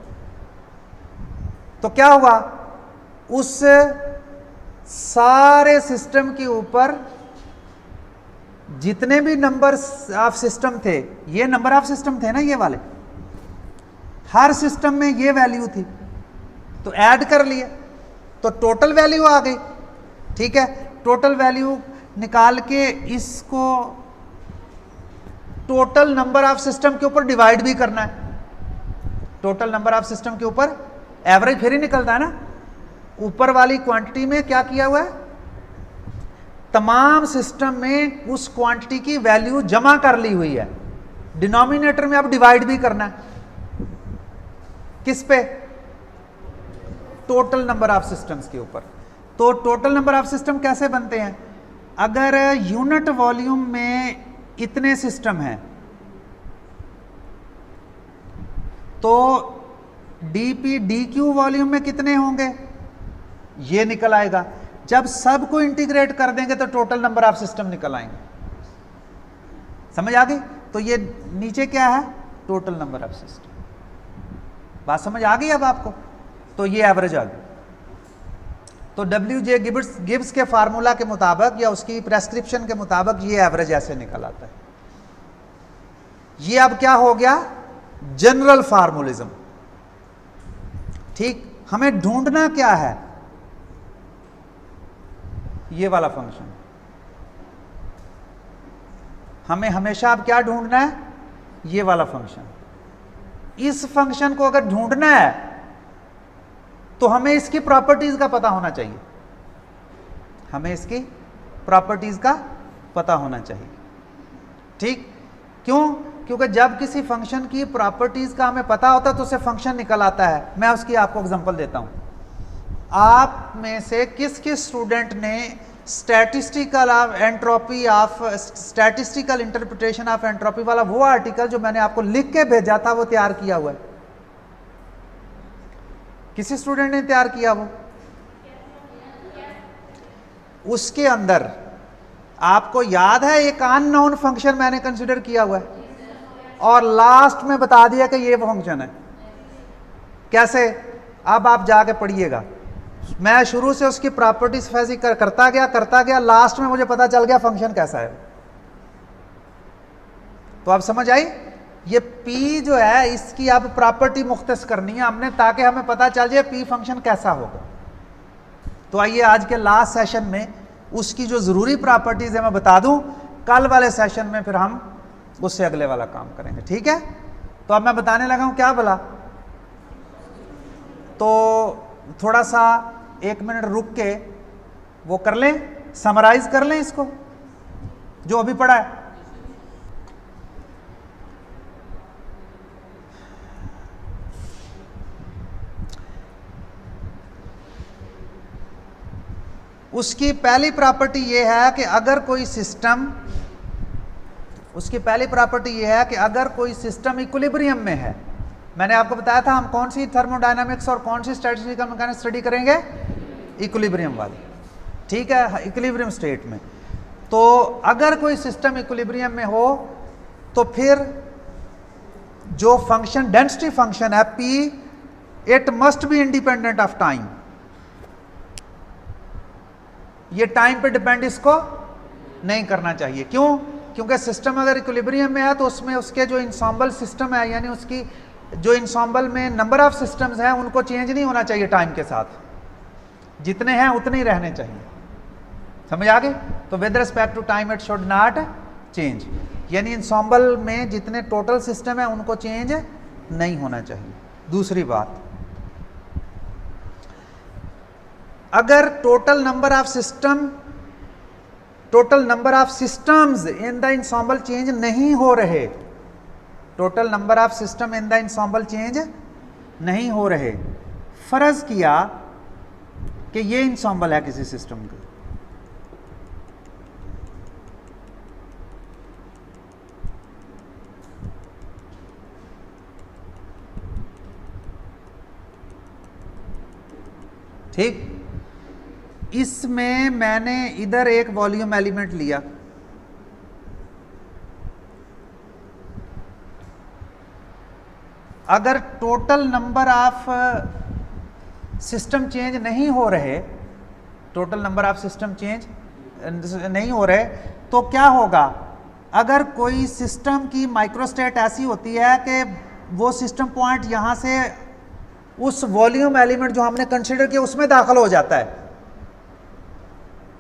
तो क्या हुआ? उस सारे सिस्टम के ऊपर जितने भी नंबर ऑफ सिस्टम थे, ये नंबर ऑफ सिस्टम थे ना ये वाले, हर सिस्टम में ये वैल्यू थी, तो ऐड कर लिए तो टोटल वैल्यू आ गई। ठीक है, टोटल वैल्यू निकाल के इसको टोटल नंबर ऑफ सिस्टम के ऊपर डिवाइड भी करना है। टोटल नंबर ऑफ सिस्टम के ऊपर एवरेज फिर ही निकलता है ना। ऊपर वाली क्वांटिटी में क्या किया हुआ है? तमाम सिस्टम में उस क्वांटिटी की वैल्यू जमा कर ली हुई है। डिनोमिनेटर में अब डिवाइड भी करना है। किस पे? टोटल नंबर ऑफ सिस्टम्स के ऊपर। तो टोटल नंबर ऑफ सिस्टम कैसे बनते हैं? अगर यूनिट वॉल्यूम में इतने सिस्टम हैं तो डीपी डी क्यू वॉल्यूम में कितने होंगे ये निकल आएगा। जब सबको इंटीग्रेट कर देंगे तो टोटल नंबर ऑफ सिस्टम निकल आएंगे। समझ आ गई? तो ये नीचे क्या है? Total number of system. बात समझ आ गई अब आपको? तो ये एवरेज आ गई। तो WJ गिब्स के फार्मूला के मुताबिक या उसकी प्रेस्क्रिप्शन के मुताबिक ये एवरेज ऐसे निकल आता है। ये अब क्या हो गया, जनरल फार्मूलिज्म। ठीक, हमें ढूंढना क्या है, ये वाला फंक्शन। हमें हमेशा अब क्या ढूंढना है, ये वाला फंक्शन। इस फंक्शन को अगर ढूंढना है तो हमें इसकी प्रॉपर्टीज का पता होना चाहिए, हमें इसकी प्रॉपर्टीज का पता होना चाहिए। ठीक, क्यों? क्योंकि जब किसी फंक्शन की प्रॉपर्टीज का हमें पता होता है तो उसे फंक्शन निकल आता है। मैं उसकी आपको एग्जांपल देता हूं। आप में से किस किस स्टूडेंट ने स्टैटिस्टिकल इंटरप्रिटेशन ऑफ एंट्रोपी वाला वो आर्टिकल जो मैंने आपको लिख के भेजा था वो तैयार किया हुआ है? किसी स्टूडेंट ने तैयार किया वो? उसके अंदर आपको याद है एक अननोन फंक्शन मैंने कंसीडर किया हुआ है और लास्ट में बता दिया कि ये फंक्शन है। कैसे? अब आप जाके पढ़िएगा। मैं शुरू से उसकी प्रॉपर्टी स्पेसिफाई करता गया, लास्ट में मुझे पता चल गया फंक्शन कैसा है। तो आप समझ आई, ये P जो है इसकी अब प्रॉपर्टी मुख्तस करनी है हमने ताकि हमें पता चल जाए P फंक्शन कैसा होगा। तो आइए आज के लास्ट सेशन में उसकी जो ज़रूरी प्रॉपर्टीज़ है मैं बता दूं, कल वाले सेशन में फिर हम उससे अगले वाला काम करेंगे। ठीक है, तो अब मैं बताने लगा हूं क्या भला। तो थोड़ा सा 1 मिनट रुक के वो कर लें, समराइज कर लें इसको जो अभी पढ़ा है। उसकी पहली प्रॉपर्टी ये है कि अगर कोई सिस्टम, उसकी पहली प्रॉपर्टी ये है कि अगर कोई सिस्टम इक्विलिब्रियम में है, मैंने आपको बताया था हम कौन सी थर्मोडायनामिक्स और कौन सी स्टैटिस्टिकल मैकेनिक्स स्टडी करेंगे, इक्विलिब्रियम वाली। ठीक है, इक्विलिब्रियम स्टेट में। तो अगर कोई सिस्टम इक्विलिब्रियम में हो तो फिर जो फंक्शन डेंसिटी फंक्शन है P, it must be independent of time. ये टाइम पे डिपेंड इसको नहीं करना चाहिए। क्यों? क्योंकि सिस्टम अगर इक्विलिब्रियम में है तो उसमें उसके जो इंसॉम्बल सिस्टम है, यानी उसकी जो इंसॉम्बल में नंबर ऑफ सिस्टम्स हैं उनको चेंज नहीं होना चाहिए टाइम के साथ, जितने हैं उतने ही रहने चाहिए। समझ आ गई? तो with respect to time it should not change, यानी इंसॉम्बल में जितने टोटल सिस्टम है उनको चेंज नहीं होना चाहिए। दूसरी बात, अगर total number of systems in the ensemble change नहीं हो रहे, total number of system in the ensemble change नहीं हो रहे, फर्ज किया कि ये इंसॉम्बल है किसी सिस्टम का, ठीक। इसमें मैंने इधर एक वॉल्यूम एलिमेंट लिया, अगर total number of system change नहीं हो रहे, total number of system change नहीं हो रहे तो क्या होगा? अगर कोई सिस्टम की माइक्रोस्टेट ऐसी होती है कि वो सिस्टम पॉइंट यहाँ से उस वॉल्यूम एलिमेंट जो हमने कंसीडर किया उसमें दाखिल हो जाता है,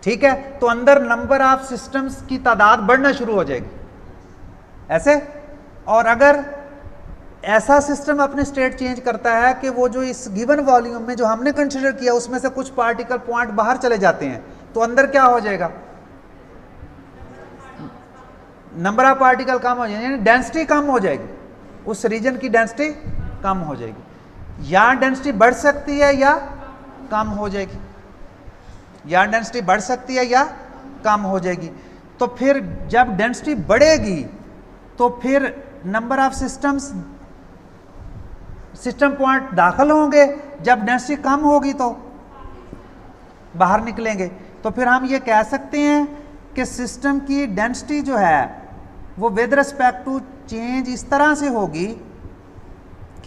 ठीक है, तो अंदर नंबर ऑफ सिस्टम्स की तादाद बढ़ना शुरू हो जाएगी ऐसे। और अगर ऐसा सिस्टम अपनी स्टेट चेंज करता है कि वो जो इस गिवन वॉल्यूम में जो हमने कंसीडर किया उसमें से कुछ पार्टिकल पॉइंट बाहर चले जाते हैं, तो अंदर क्या हो जाएगा? नंबर ऑफ पार्टिकल कम हो जाएंगे, यानी डेंसिटी कम हो जाएगी, उस रीजन की डेंसिटी कम हो जाएगी। या डेंसिटी बढ़ सकती है या कम हो जाएगी, या डेंसिटी बढ़ सकती है या कम हो जाएगी। तो फिर जब डेंसिटी बढ़ेगी तो फिर नंबर ऑफ सिस्टम पॉइंट दाखिल होंगे, जब डेंसिटी कम होगी तो बाहर निकलेंगे। तो फिर हम ये कह सकते हैं कि सिस्टम की डेंसिटी जो है वो विद रिस्पेक्ट टू चेंज इस तरह से होगी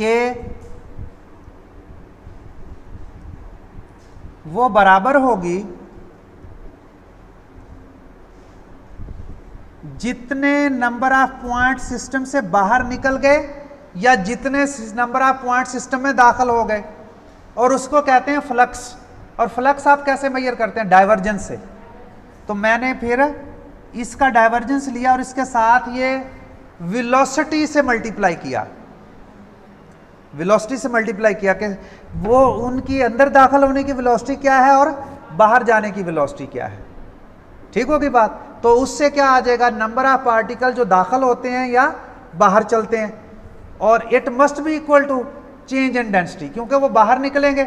कि वो बराबर होगी जितने नंबर ऑफ पॉइंट सिस्टम से बाहर निकल गए या जितने नंबर ऑफ पॉइंट सिस्टम में दाखिल हो गए, और उसको कहते हैं फ्लक्स। और फ्लक्स आप कैसे मेजर करते हैं? डाइवर्जेंस से। तो मैंने फिर इसका डाइवर्जेंस लिया और इसके साथ ये वेलोसिटी से मल्टीप्लाई किया, वेलोसिटी से मल्टीप्लाई किया कि वो उनकी अंदर दाखिल होने की वेलोसिटी क्या है और बाहर जाने की वेलोसिटी क्या है। ठीक होगी बात? तो उससे क्या आ जाएगा? नंबर ऑफ पार्टिकल जो दाखिल होते हैं या बाहर चलते हैं, और it must be equal to change in density, क्योंकि वो बाहर निकलेंगे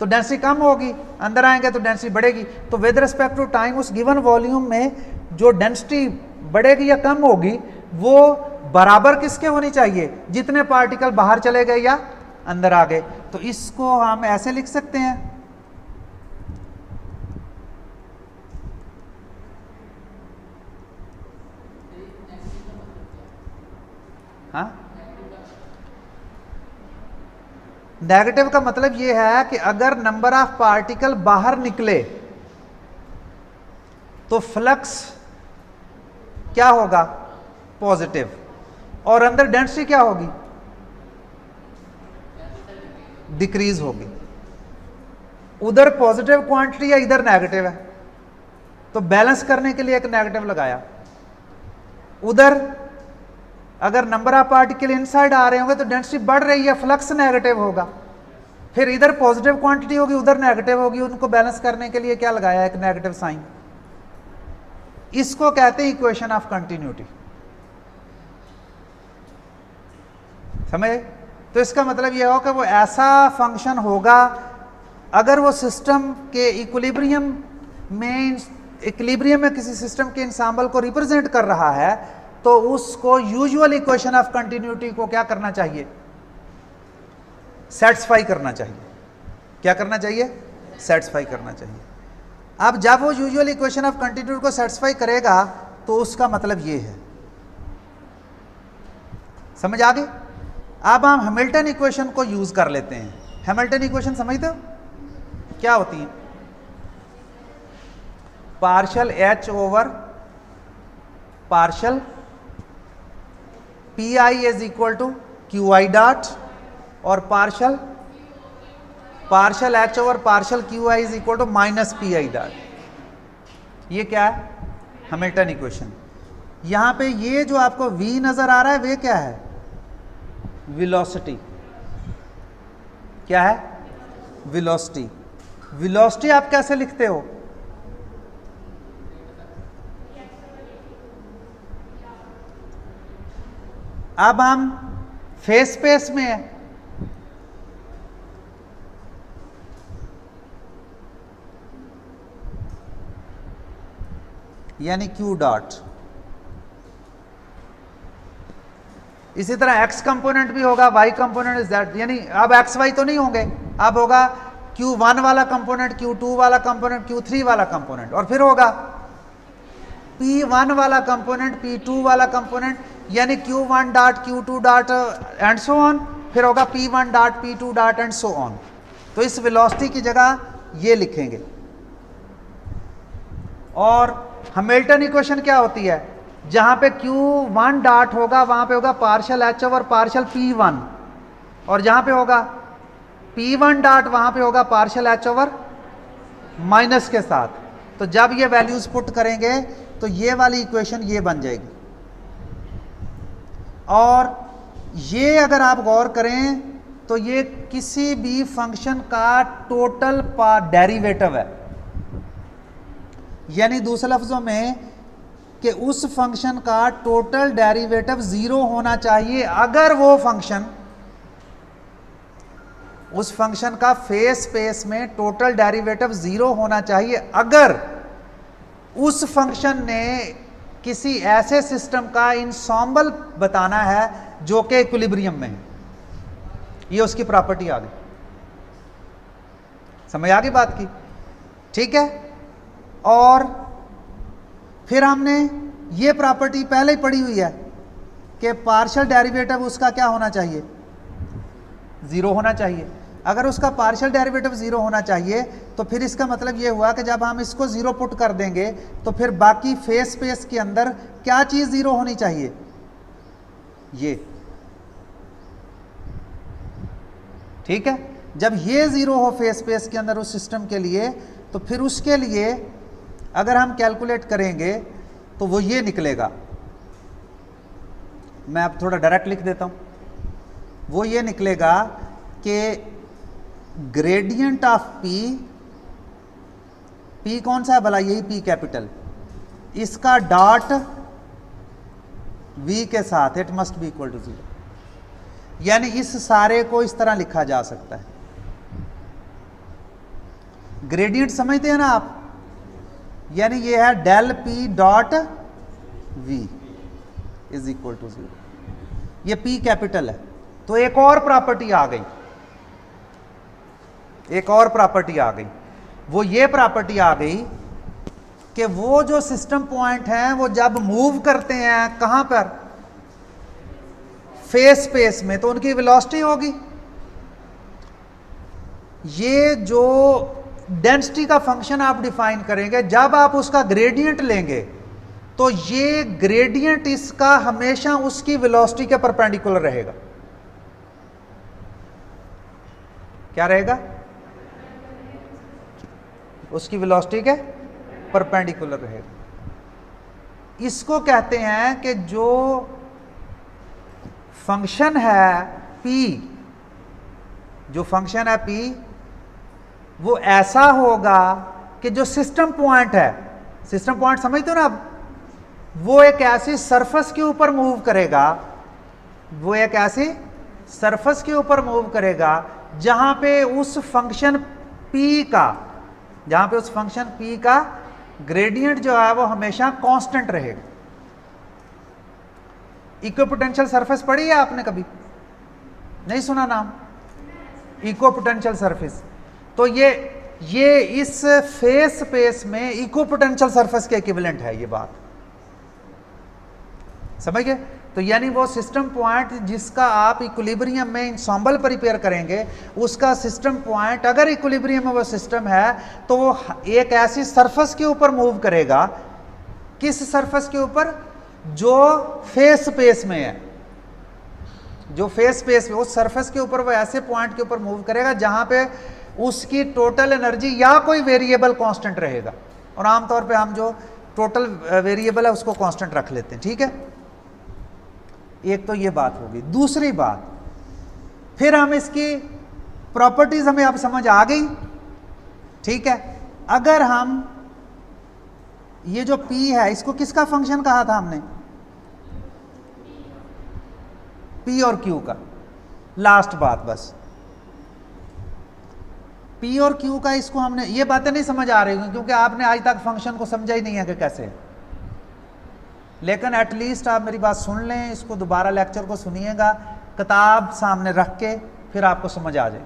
तो डेंसिटी कम होगी, अंदर आएंगे तो डेंसिटी बढ़ेगी। तो विद रिस्पेक्ट टू टाइम उस गिवन वॉल्यूम में जो डेंसिटी बढ़ेगी या कम होगी वो बराबर किसके होनी चाहिए? जितने पार्टिकल बाहर चले गए या अंदर आ गए। तो इसको हम ऐसे लिख सकते हैं, हाँ, नेगेटिव का मतलब यह है कि अगर नंबर ऑफ पार्टिकल बाहर निकले तो फ्लक्स क्या होगा? पॉजिटिव। और अंदर डेंसिटी क्या होगी? डिक्रीज होगी। उधर पॉजिटिव क्वांटिटी है, इधर नेगेटिव है, तो बैलेंस करने के लिए एक नेगेटिव लगाया। उधर अगर नंबर ऑफ पार्टिकल इनसाइड आ रहे होंगे तो डेंसिटी बढ़ रही है, फ्लक्स नेगेटिव होगा। फिर इधर पॉजिटिव क्वांटिटी होगी, उधर नेगेटिव होगी, उनको बैलेंस करने के लिए क्या लगाया? एक नेगेटिव साइन। इसको कहते हैं इक्वेशन ऑफ कंटिन्यूटी। समझे? तो इसका मतलब यह हो कि वो ऐसा फंक्शन होगा, अगर वो सिस्टम के इक्विलिब्रियम में किसी सिस्टम के इंसाम्बल को रिप्रेजेंट कर रहा है, तो उसको यूजुअल इक्वेशन ऑफ कंटिन्यूटी को क्या करना चाहिए? सेटिस्फाई करना चाहिए। क्या करना चाहिए? सेटिस्फाई करना चाहिए। अब जब वो यूजुअल इक्वेशन ऑफ कंटिन्यूटी को सेटिस्फाई करेगा तो उसका मतलब ये है। समझ आ गई? अब हम हैमिल्टन इक्वेशन को यूज कर लेते हैं। हैमिल्टन इक्वेशन समझते हो क्या होती है? Partial H over partial P I is equal to Q I dot, और partial H over partial Q I is equal to minus P I dot. ये क्या है? Hamilton equation. यहां पे ये जो आपको v नजर आ रहा है वे क्या है? वेलोसिटी। क्या है? वेलोसिटी। वेलोसिटी आप कैसे लिखते हो? अब हम फेस स्पेस में है, यानी क्यू डॉट। इसी तरह x कंपोनेंट भी होगा, y कंपोनेंट इज दैट, यानी अब x y तो नहीं होंगे, अब होगा q1 वाला कंपोनेंट, q2 वाला कंपोनेंट, q3 वाला कंपोनेंट, और फिर होगा p1 वाला कंपोनेंट, p2 वाला कंपोनेंट, यानी q1 dot q2 dot and so on, फिर होगा p1 dot p2 dot and so on. तो इस वेलोसिटी की जगह ये लिखेंगे। और हैमिल्टन इक्वेशन क्या होती है? जहां पे q1 डॉट होगा वहां पे होगा partial h over partial p1, और जहां पे होगा p1 डॉट वहां पे होगा पार्शियल h ओवर माइनस के साथ। तो जब ये वैल्यूज पुट करेंगे तो ये वाली इक्वेशन ये बन जाएगी। और ये अगर आप गौर करें तो ये किसी भी फंक्शन का टोटल डेरिवेटिव है, यानी दूसरे लफ्जों में कि उस फंक्शन का टोटल डेरिवेटिव जीरो होना चाहिए अगर वो फंक्शन, उस फंक्शन का फेस स्पेस में टोटल डेरिवेटिव जीरो होना चाहिए अगर उस फंक्शन ने किसी ऐसे सिस्टम का इंसॉम्बल बताना है जो कि इक्विलिब्रियम में है। ये उसकी प्रॉपर्टी आ गई। समझ आ गई बात की? ठीक है। और फिर हमने ये प्रॉपर्टी पहले ही पढ़ी हुई है कि पार्शियल डेरिवेटिव उसका क्या होना चाहिए? जीरो होना चाहिए। अगर उसका पार्शियल डेरिवेटिव 0 होना चाहिए तो फिर इसका मतलब ये हुआ कि जब हम इसको 0 पुट कर देंगे तो फिर बाकी फेस स्पेस के अंदर क्या चीज़ 0 होनी चाहिए, ये। ठीक है, जब ये 0 हो फेस स्पेस के अंदर उस सिस्टम के लिए, तो फिर उसके लिए अगर हम कैलकुलेट करेंगे तो वो ये निकलेगा। मैं अब थोड़ा डायरेक्ट लिख देता हूं, वो ये निकलेगा कि ग्रेडियंट ऑफ पी कौन सा है भला, यही पी कैपिटल, इसका डॉट वी के साथ it must be equal to 0। यानी इस सारे को इस तरह लिखा जा सकता है। ग्रेडियंट समझते हैं ना आप, यानी ये है del P dot V is equal to 0। ये पी कैपिटल है। तो एक और प्रॉपर्टी आ गई, एक और प्रॉपर्टी आ गई, वो ये प्रॉपर्टी आ गई कि वो जो सिस्टम पॉइंट हैं वो जब मूव करते हैं कहां पर, फेस स्पेस में, तो उनकी वेलोसिटी होगी। ये जो डेंसिटी का फंक्शन आप डिफाइन करेंगे, जब आप उसका ग्रेडियंट लेंगे तो ये ग्रेडियंट इसका हमेशा उसकी वेलोसिटी के परपेंडिकुलर रहेगा। क्या रहेगा, उसकी वेलोसिटी के परपेंडिकुलर रहेगा। इसको कहते हैं कि जो फंक्शन है p, जो फंक्शन है p, वो ऐसा होगा कि जो सिस्टम पॉइंट है, सिस्टम पॉइंट समझते हो ना आप, वो एक ऐसी सरफेस के ऊपर मूव करेगा, वो एक ऐसी सरफेस के ऊपर मूव करेगा जहां पे उस फंक्शन p का, जहां पे उस फंक्शन p का ग्रेडियंट जो है वो हमेशा कांस्टेंट रहेगा। इक्विपोटेंशियल सरफेस पढ़ी है आपने कभी, नहीं सुना नाम, इक्विपोटेंशियल सरफेस? तो ये इस फेस स्पेस में इक्विपोटेंशियल सरफेस के इक्विवेलेंट है, ये बात समझ गए? तो यानी वो सिस्टम पॉइंट जिसका आप इक्विलिब्रियम में इंसॉम्बल प्रिपेयर करेंगे, उसका सिस्टम पॉइंट अगर इक्विलिब्रियम में वो सिस्टम है तो वो एक ऐसी सरफेस के ऊपर मूव करेगा। किस सरफेस के ऊपर? जो फेस स्पेस में है, जो फेस स्पेस में, उस सरफेस के ऊपर वो ऐसे पॉइंट के ऊपर मूव करेगा जहां पे उसकी टोटल एनर्जी या कोई वेरिएबल कांस्टेंट रहेगा। और आमतौर पे हम जो टोटल वेरिएबल है उसको कांस्टेंट रख लेते हैं। ठीक है, एक तो ये बात होगी। दूसरी बात, फिर हम इसकी प्रॉपर्टीज हमें अब समझ आ गई। ठीक है, अगर हम ये जो P है इसको किसका फंक्शन कहा था हमने? P और Q का। लास्ट बात बस, P और Q का, इसको हमने, ये बातें नहीं समझ आ रही होंगी क्योंकि आपने आज तक फंक्शन को समझा ही नहीं है कि कैसे है। लेकिन एटलीस्ट आप मेरी बात सुन लें, इसको दोबारा लेक्चर को सुनिएगा, किताब सामने रख के, फिर आपको समझ आ जाए।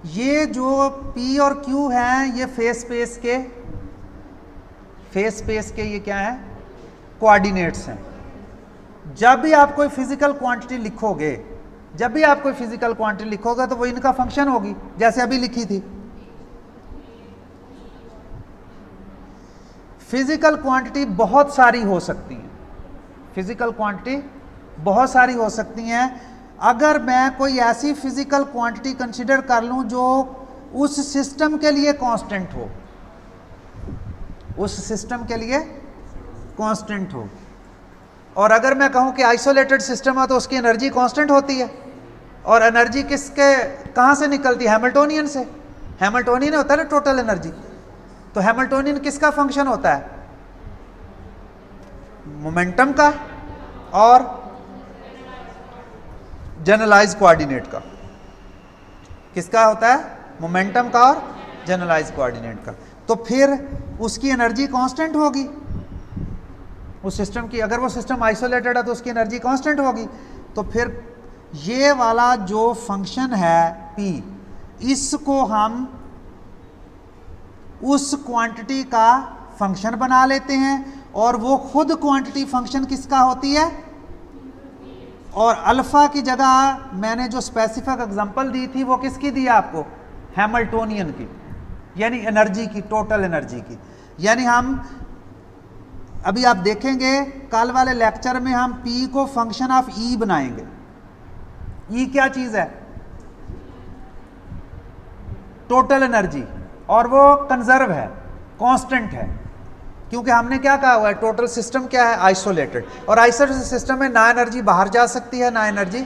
ये जो P और Q हैं ये फेस स्पेस के ये क्या है? कोऑर्डिनेट्स हैं। जब भी आप कोई फिजिकल क्वांटिटी लिखोगे, जब भी आप कोई फिजिकल क्वांटिटी लिखोगे तो वो इनका फंक्शन होगी, जैसे अभी लिखी थी। फिजिकल क्वांटिटी बहुत सारी हो सकती हैं, फिजिकल क्वांटिटी बहुत सारी हो सकती हैं। अगर मैं कोई ऐसी फिजिकल क्वांटिटी कंसीडर कर लूं जो उस सिस्टम के लिए कांस्टेंट हो, उस सिस्टम के लिए कांस्टेंट हो, और अगर मैं कहूं कि आइसोलेटेड सिस्टम है तो उसकी एनर्जी कांस्टेंट होती है, और एनर्जी किसके, कहां से निकलती है? हैमिल्टोनियन से। हैमिल्टोनियन होता है ना टोटल एनर्जी। तो हैमिल्टोनियन किसका फंक्शन होता है? मोमेंटम का और जनरलाइज कोऑर्डिनेट का। किसका होता है? मोमेंटम का और जनरलाइज कोऑर्डिनेट का। तो फिर उसकी एनर्जी कांस्टेंट होगी उस सिस्टम की। अगर वो सिस्टम आइसोलेटेड है तो उसकी एनर्जी कांस्टेंट होगी। तो फिर ये वाला जो फंक्शन है P, इसको हम उस क्वांटिटी का फंक्शन बना लेते हैं, और वो खुद क्वांटिटी फंक्शन किसका होती है? और अल्फा की जगह मैंने जो स्पेसिफिक एग्जांपल दी थी वो किसकी दी आपको, हैमिल्टोनियन की, यानी एनर्जी की, टोटल एनर्जी की। यानी हम अभी आप देखेंगे कल वाले लेक्चर में हम P को फंक्शन ऑफ E बनाएंगे। E क्या चीज है, टोटल एनर्जी, और वो कंजर्व है, कांस्टेंट है, क्योंकि हमने क्या कहा हुआ है, टोटल सिस्टम क्या है, आइसोलेटेड, और आइसोलेटेड सिस्टम में ना एनर्जी बाहर जा सकती है ना एनर्जी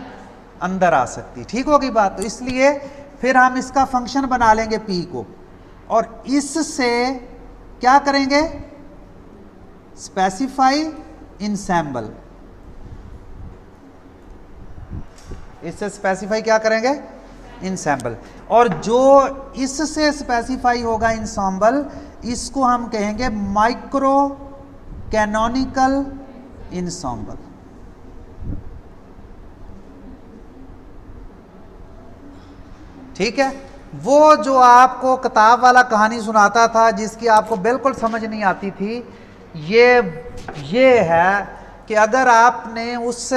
अंदर आ सकती है। ठीक होगी बात। तो इसलिए फिर हम इसका फंक्शन बना लेंगे P को, और इससे क्या करेंगे, स्पेसिफाई इंसेम्बल, इससे स्पेसिफाई क्या करेंगे, इंसेम्बल, और जो इससे स्पेसिफाई होगा इंसेम्बल, इसको हम कहेंगे माइक्रो कैनोनिकल इंसेम्बल। ठीक है। वो जो आपको किताब वाला कहानी सुनाता था जिसकी आपको बिल्कुल समझ नहीं आती थी, ये है कि अगर आपने उस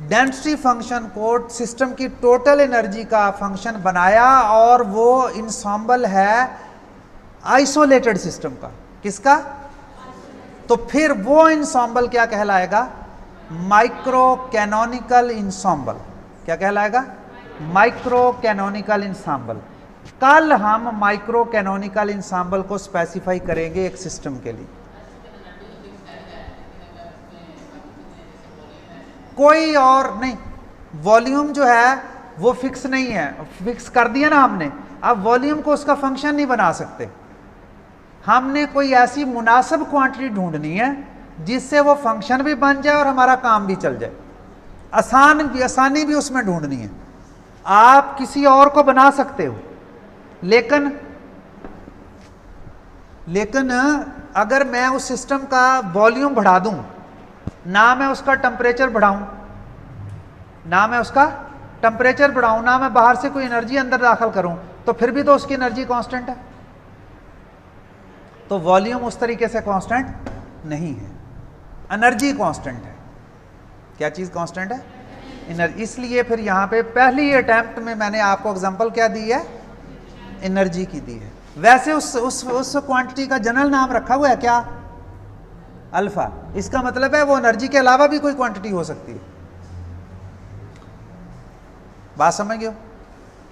डेंसिटी फंक्शन को सिस्टम की टोटल एनर्जी का फंक्शन बनाया और वो इंसेम्बल है आइसोलेटेड सिस्टम का, किसका, तो फिर वो इंसेम्बल क्या कहलाएगा, माइक्रो कैनोनिकल इंसेम्बल। क्या कहलाएगा, माइक्रो कैनोनिकल इंसेम्बल। कल हम माइक्रो कैनोनिकल इंसेम्बल को स्पेसिफाई करेंगे एक सिस्टम के लिए। कोई और नहीं, वॉल्यूम जो है वो फिक्स नहीं है, फिक्स कर दिया ना हमने, अब वॉल्यूम को उसका फंक्शन नहीं बना सकते। हमने कोई ऐसी मुनासिब क्वांटिटी ढूंढनी है जिससे वो फंक्शन भी बन जाए और हमारा काम भी चल जाए, आसानी भी उसमें ढूंढनी है। आप किसी और को बना सकते हो, लेकिन अगर मैं उस सिस्टम का वॉल्यूम बढ़ा दूं, ना मैं उसका टेम्परेचर बढ़ाऊं, ना मैं बाहर से कोई एनर्जी अंदर दाखिल करूं, तो फिर भी तो उसकी एनर्जी कांस्टेंट है। तो वॉल्यूम उस तरीके से कांस्टेंट नहीं है, एनर्जी कांस्टेंट है। क्या चीज कांस्टेंट है, एनर्जी। इसलिए फिर यहां पे पहली अटेम्प्ट में मैंने आपको एग्जांपल क्या दी है, एनर्जी की दी है। वैसे उस क्वांटिटी का जनरल नाम रखा हुआ है क्या, अल्फा। इसका मतलब है वो एनर्जी के अलावा भी कोई क्वांटिटी हो सकती है। बात समझ गए हो।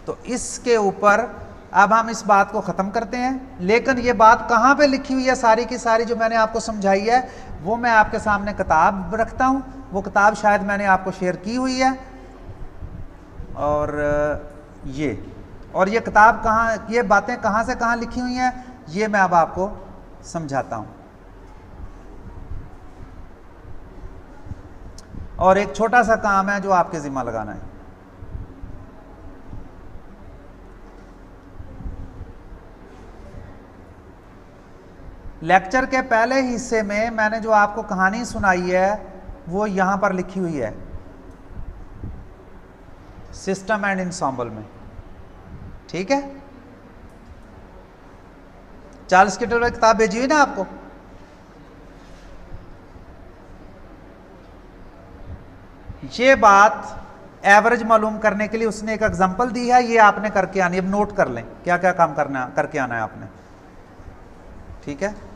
तो इसके ऊपर अब हम इस बात को ख़त्म करते हैं, लेकिन ये बात कहाँ पे लिखी हुई है सारी की सारी जो मैंने आपको समझाई है, वो मैं आपके सामने किताब रखता हूँ। वो किताब शायद मैंने आपको शेयर की हुई है, और ये किताब कहाँ, ये बातें कहाँ से कहाँ लिखी हुई हैं, ये मैं अब आपको समझाता हूँ। और एक छोटा सा काम है जो आपके जिम्मा लगाना है। लेक्चर के पहले हिस्से में मैंने जो आपको कहानी सुनाई है वो यहां पर लिखी हुई है, सिस्टम एंड इंसेम्बल में। ठीक है, चार्ल्स किटल की किताब भेजी हुई ना आपको। ये बात एवरेज मालूम करने के लिए उसने एक एग्जांपल दी है, ये आपने करके आनी। अब नोट कर लें क्या क्या काम करना करके आना है आपने। ठीक है।